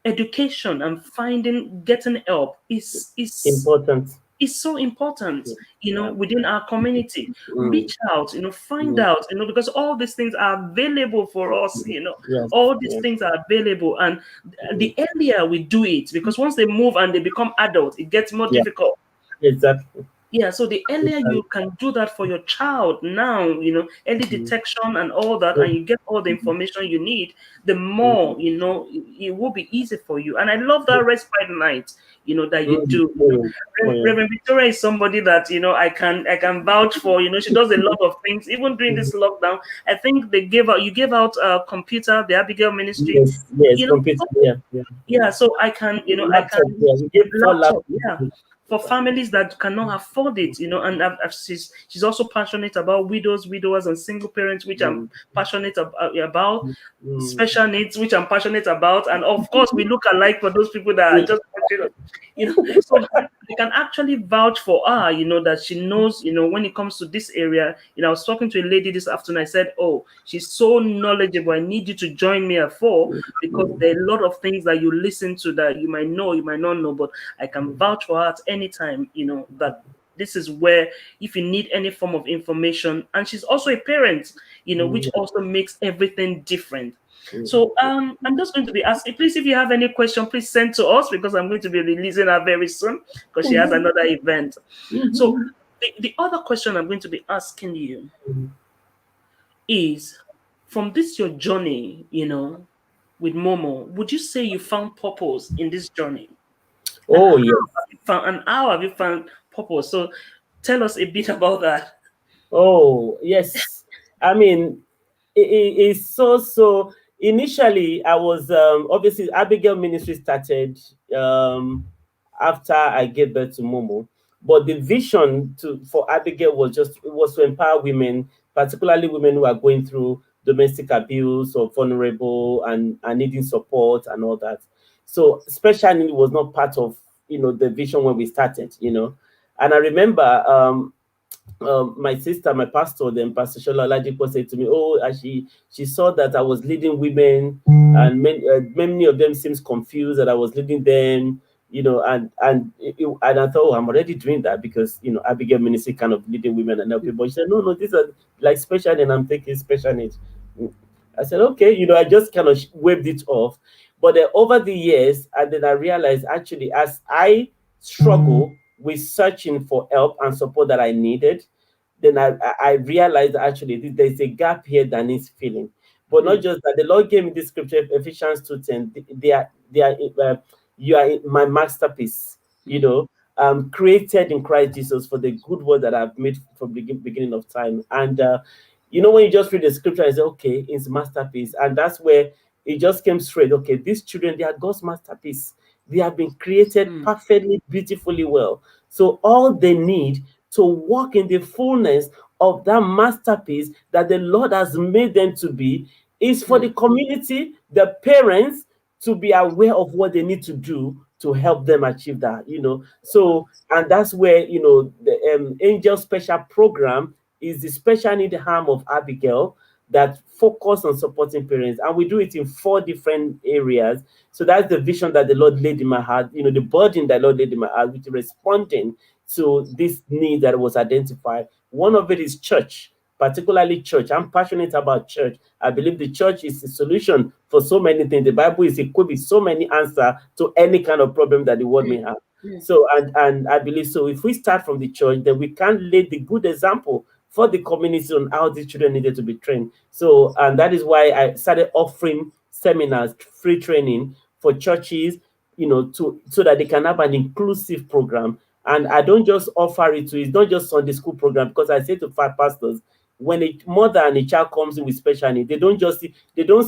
education and getting help Important. is so important, Yeah. within our community. Mm, Reach out, find mm, out, because all these things are available for us, yes, all these yeah. things are available. And Mm, the earlier we do it, because once they move and they become adults, it gets more yeah, difficult. exactly. Yeah, so the earlier Exactly. you can do that for your child now, early Mm, detection and all that, mm, and you get all the information you need, the mm, more, it will be easy for you. And I love that respite night, that you mm, do. mm. Oh, yeah. Reverend Victoria is somebody that, I can vouch for. She does a lot of things, even during Mm, this lockdown. I think you gave out a computer, the Abigail Ministry, yes, yes, computer. so Yeah, yeah, yeah. yeah, so I Laptop. can Yeah, we gave four laptop, yeah, laptops. for families that cannot afford it, and she's also passionate about widows, widowers, and single parents, which I'm Mm, passionate about, mm, mm. special needs, which I'm passionate about, and of course, we look alike for those people that are Yeah, just, so I can actually vouch for her, that she knows, when it comes to this area. I was talking to a lady this afternoon. I said, oh, she's so knowledgeable. I need you to join me at 4, because mm, there are a lot of things that you listen to that you might know, you might not know, but I can vouch for her at any time, that this is where, if you need any form of information, and she's also a parent, which mm, also makes everything different. mm, So I'm just going to be asking, please, if you have any question, please send to us, because I'm going to be releasing her very soon, because she has another event. So mm, the other question I'm going to be asking you mm. is, from this your journey, with Momo, would you say you found purpose in this journey? And Oh, yes. how have you found purpose? So tell us a bit about that. Oh, yes. I mean, it's so. Initially, I was obviously Abigail Ministry started after I gave birth to Momo, but the vision for Abigail was to empower women, particularly women who are going through domestic abuse or vulnerable and needing support and all that. So special need was not part of the vision when we started, and I remember my sister, my pastor, then Pastor Shola Olajipo said to me, "Oh, she saw that I was leading women, and many of them seems confused that I was leading them, and I thought, oh, I'm already doing that because Abigail Ministry kind of leading women and helping. But she said, no, no, these are like special, and I'm taking special needs. I said, okay, I just kind of waved it off. But over the years, and then I realized actually, as I struggle with searching for help and support that I needed, then I realized that actually there's a gap here that needs filling. But not Mm, just that, the Lord gave me this scripture, Ephesians 2:10. They are you are my masterpiece, mm, created in Christ Jesus for the good work that I've made from the beginning of time. And when you just read the scripture, I say, okay, it's masterpiece, and that's where it just came straight. Okay, these children, they are God's masterpiece. They have been created mm, perfectly, beautifully well. So all they need to walk in the fullness of that masterpiece that the Lord has made them to be is for the mm, community, the parents, to be aware of what they need to do to help them achieve that. So, and that's where, the Angel Special Program is the special need arm of Abigail that focus on supporting parents. And we do it in 4 different areas. So that's the vision that the Lord laid in my heart, the burden that the Lord laid in my heart, which is responding to this need that was identified. One of it is church, particularly church. I'm passionate about church. I believe the church is the solution for so many things. The Bible is equipped with so many answers to any kind of problem that the world may have. mm, So, and I believe so. If we start from the church, then we can lay the good example for the community on how these children needed to be trained. So, and that is why I started offering seminars, free training for churches, to so that they can have an inclusive program. And I don't just offer it to, it's not just Sunday school program, because I say to 5 pastors, when a mother and a child comes in with special needs, they don't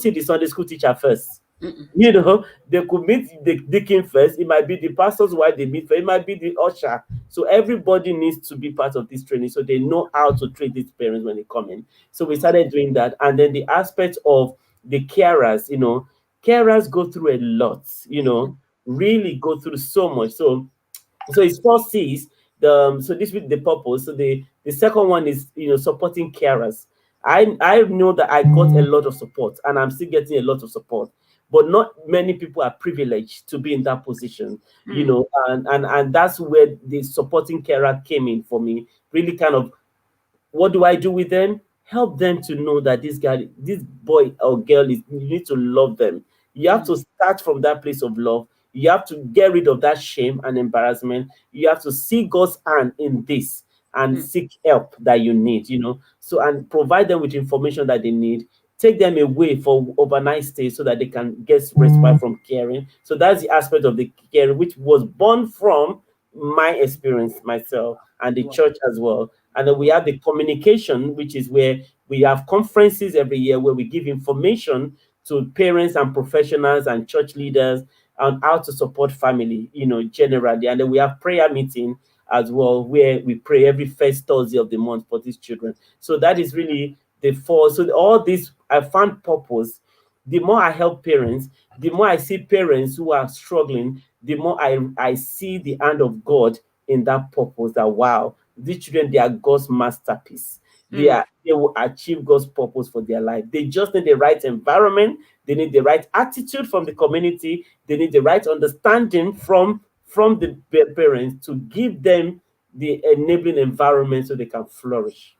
see the Sunday school teacher first. Mm-mm. You know, they could meet the deacon first. It might be the pastor's wife they meet first. It might be the usher. So everybody needs to be part of this training so they know how to treat these parents when they come in. So we started doing that. And then the aspect of the carers, carers go through a lot, really go through so much. So it's four C's. So this with the purpose. So the second one is supporting carers. I know that I got a lot of support and I'm still getting a lot of support, but not many people are privileged to be in that position. Mm. And that's where the supporting carer came in for me. Really kind of, what do I do with them? Help them to know that this boy or girl is, you need to love them. You have to Mm. start from that place of love. You have to get rid of that shame and embarrassment. You have to see God's hand in this and Mm. seek help that you need, So, and provide them with information that they need. Take them away for overnight stay so that they can get respite from caring. So that's the aspect of the caring which was born from my experience myself and the Wow. church as well. And then we have the communication, which is where we have conferences every year where we give information to parents and professionals and church leaders on how to support family, generally. And then we have prayer meeting as well, where we pray every first Thursday of the month for these children. So that is really the four. So all this, I found purpose. The more I help parents, the more I see parents who are struggling, the more I see the hand of God in that purpose. That wow, these children, they are God's masterpiece. Mm. They will achieve God's purpose for their life. They just need the right environment. They need the right attitude from the community. They need the right understanding from the parents to give them the enabling environment so they can flourish.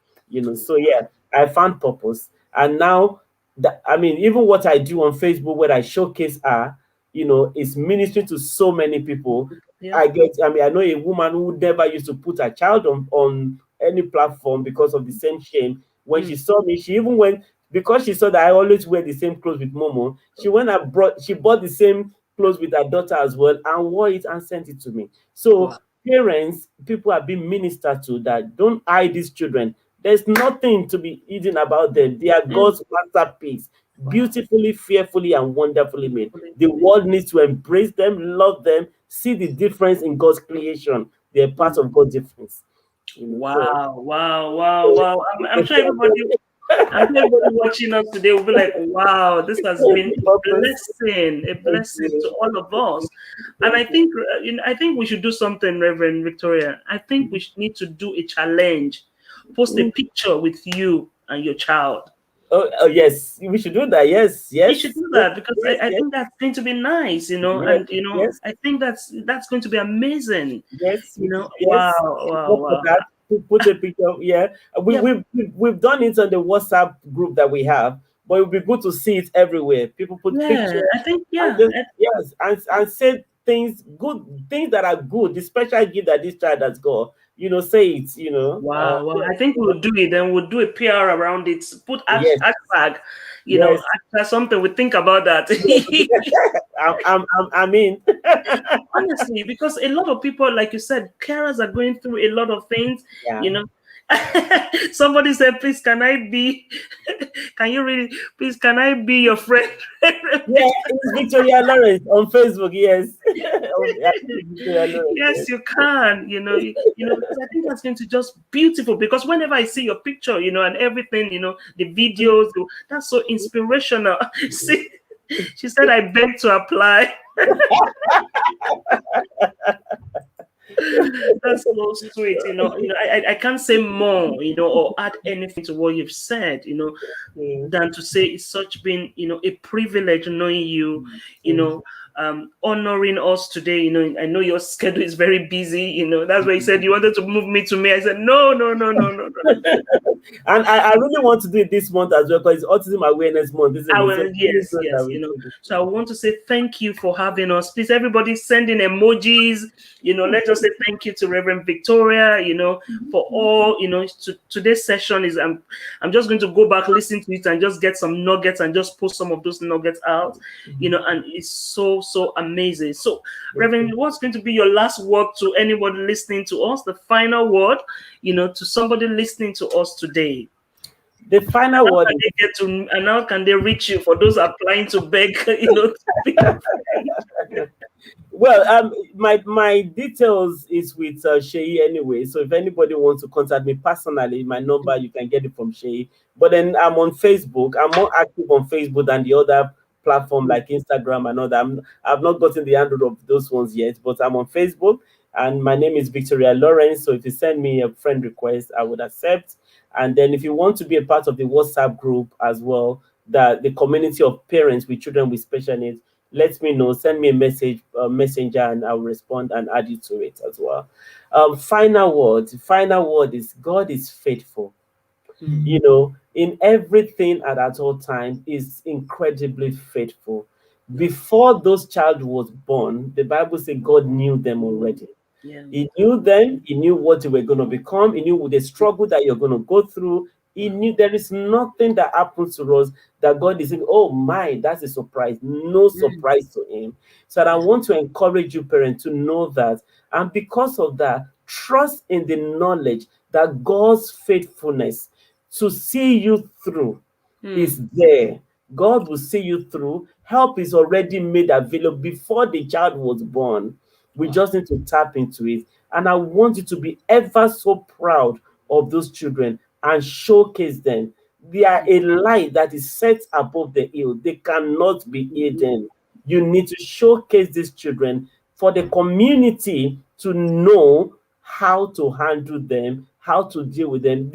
So yeah, I found purpose. And now that, I mean, even what I do on Facebook where I showcase her, is ministering to so many people. Yeah. I mean, I know a woman who never used to put her child on any platform because of the same shame. When she Mm. saw me, she even went, because she saw that I always wear the same clothes with Momo. She bought the same clothes with her daughter as well and wore it and sent it to me. So Wow. parents, people are being ministered to, that don't hide these children. There's nothing to be hidden about them. They are Mm. God's masterpiece, Wow. beautifully, fearfully, and wonderfully made. Beautifully The made. world needs to embrace them, love them, see the difference in God's creation. They're part Mm. of God's difference. So Wow, wow, wow, wow. I'm sure everybody watching us today will be like, wow, this has been purpose. a Thank blessing to you. all of us. And Thank you. I think we should do something, Reverend Victoria. I think we should need to do a challenge. Post a Mm. picture with you and your child. Oh, yes, we should do that. Yes, You should yes, do yes, that because yes, I yes, think that's going to be nice, yes, and yes. I think that's going to be amazing. Yes, Wow, yes. wow, Go for wow. that. Put a picture. Yeah, Yeah, we've done it on the WhatsApp group that we have, but it would be good to see it everywhere. People put yeah. pictures I think and yeah. just, yes, and say things, good things that are good. The special gift that this child has got. Say it. Wow, wow. Yeah, I think we'll do it. Then we'll do a PR around it. Put yes, hashtag, yes. hashtag something. We think about that. I mean, Honestly, because a lot of people, like you said, carers are going through a lot of things, yeah. you know. Somebody said, please, can I be, can you really, please, can I be your friend? Yeah, it's Victoria Lawrence on Facebook. Yes, I think it's Victoria Lawrence. Yes, Yes. you can, because I think that's going to just beautiful. Because whenever I see your picture, and everything, the videos, that's so inspirational. See, she said, I beg to apply. That's so sweet. I can't say more, or add anything to what you've said, Yeah. than to say it's such been, a privilege knowing you, you Mm. know, honoring us today. I know your schedule is very busy. That's why you said you wanted to move me to me. I said, no, no, no, no, no, no. And I really want to do it this month as well because it's Autism Awareness Month, isn't I it? So will, it's really yes, good that yes, we do this. So I want to say thank you for having us. Please, everybody send in emojis. Let's just say thank you to Reverend Victoria, for all, today's session is, I'm just going to go back, listen to it and just get some nuggets and just post some of those nuggets out, and it's so, so amazing. So, Reverend, what's going to be your last word to anybody listening to us? The final word, to somebody listening to us today? The final How word can is, they get to, and how can they reach you for those applying to beg, to be your friend? well, my details is with Seyi anyway. So if anybody wants to contact me personally, my number you can get it from Seyi. But then I'm on Facebook. I'm more active on Facebook than the other platform like Instagram and all that. I've not gotten the handle of those ones yet, but I'm on Facebook, and my name is Victoria Lawrence. So if you send me a friend request, I would accept. And then if you want to be a part of the WhatsApp group as well, that the community of parents with children with special needs, let me know. Send me a message, messenger, and I'll respond and add you to it as well. Final word. Final word is God is faithful. Mm, You know, in everything and at all time is incredibly faithful. yeah, Before those child was born, the Bible says God knew them already. yeah, He knew them, he knew what they were going to become, he knew the struggle that you're going to go through. He wow. knew there is nothing that happens to us that God is saying, oh my, that's a surprise. No Mm, surprise to him. So I yeah, want to encourage you, parents, to know that. And because of that, trust in the knowledge that God's faithfulness to see you through mm, is there. God will see you through. Help is already made available before the child was born. We wow. just need to tap into it. And I want you to be ever so proud of those children and showcase them. They are Mm, a light that is set above the hill. They cannot be hidden. You need to showcase these children for the community to know how to handle them, how to deal with them.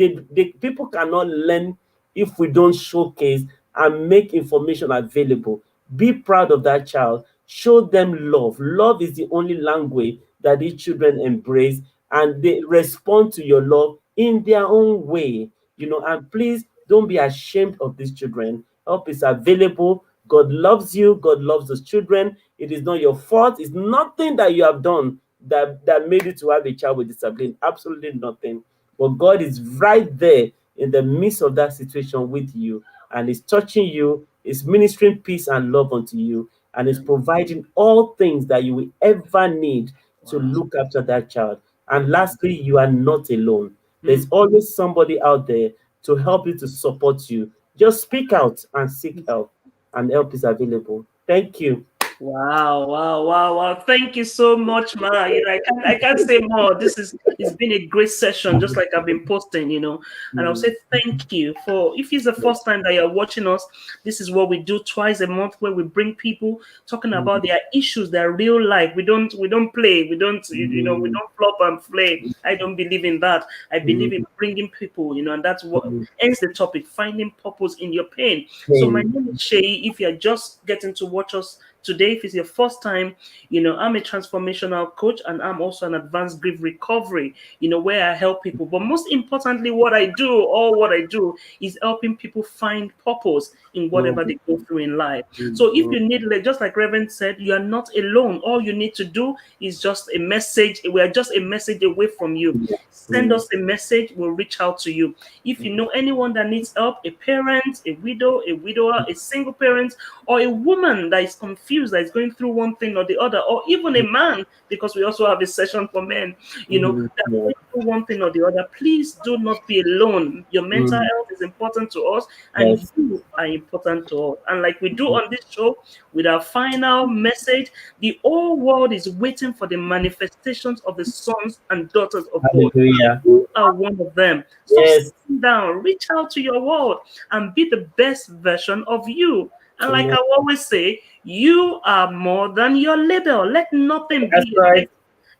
People cannot learn if we don't showcase and make information available. Be proud of that child. Show them love. Love is the only language that these children embrace, and they respond to your love in their own way. You know, and please don't be ashamed of these children. Help is available. God loves you. God loves those children. It is not your fault. It's nothing that you have done that made you to have a child with disability. Absolutely nothing. But God is right there in the midst of that situation with you, and is touching you, is ministering peace and love unto you, and is yeah, providing all things that you will ever need to wow. look after that child. And Mm, lastly, you are not alone. There's mm, always somebody out there to help you, to support you. Just speak out and seek mm. help, and help is available. Thank you. Wow, wow, wow, wow. Thank you so much, Ma. I can't say more. It's been a great session, just like I've been posting. And I'll say thank you for if it's the first time that you're watching us, this is what we do twice a month where we bring people talking about their issues, their real life. We don't play, we don't flop and play. I don't believe in that. I believe in bringing people, and that's what ends the topic, finding purpose in your pain. So my Pain. name is Shay. If you're just getting to watch us today, if it's your first time, I'm a transformational coach and I'm also an advanced grief recovery, where I help people. But most importantly, what I do is helping people find purpose in whatever they go through in life. So if you need, like, just like Reverend said, you are not alone. All you need to do is just a message. We are just a message away from you. Send us a message, we'll reach out to you. If you know anyone that needs help, a parent, a widow, a widower, a single parent, or a woman that is confused, that is going through one thing or the other, or even a man, because we also have a session for men, that's going through one thing or the other, please do not be alone. Your mental health is important to us, and Yes. you are important to us. And like we do on this show, with our final message, the whole world is waiting for the manifestations of the sons and daughters of God. Hallelujah. You are one of them. Stop Yes. sitting down, reach out to your world and be the best version of you. And like I Amen. always say, you are more than your label. Let nothing be That's your label. right.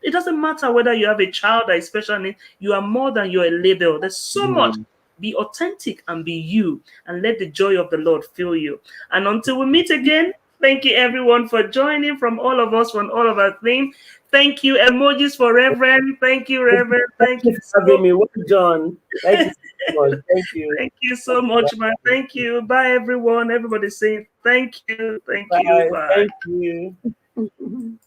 It doesn't matter whether you have a child that is special needs, you are more than your label. There's so much. Mm. Be authentic and be you, and let the joy of the Lord fill you. And until we meet again, thank you everyone for joining, from all of us, from all of our team. Thank you. Emojis for Reverend. Thank you, Reverend. Thank Thank you you for so having me. Well done. Thank you so much. Thank you. Thank you so much, man. Thank you. Bye, everyone. Everybody saying thank you. Thank you. Bye. Bye. Thank you.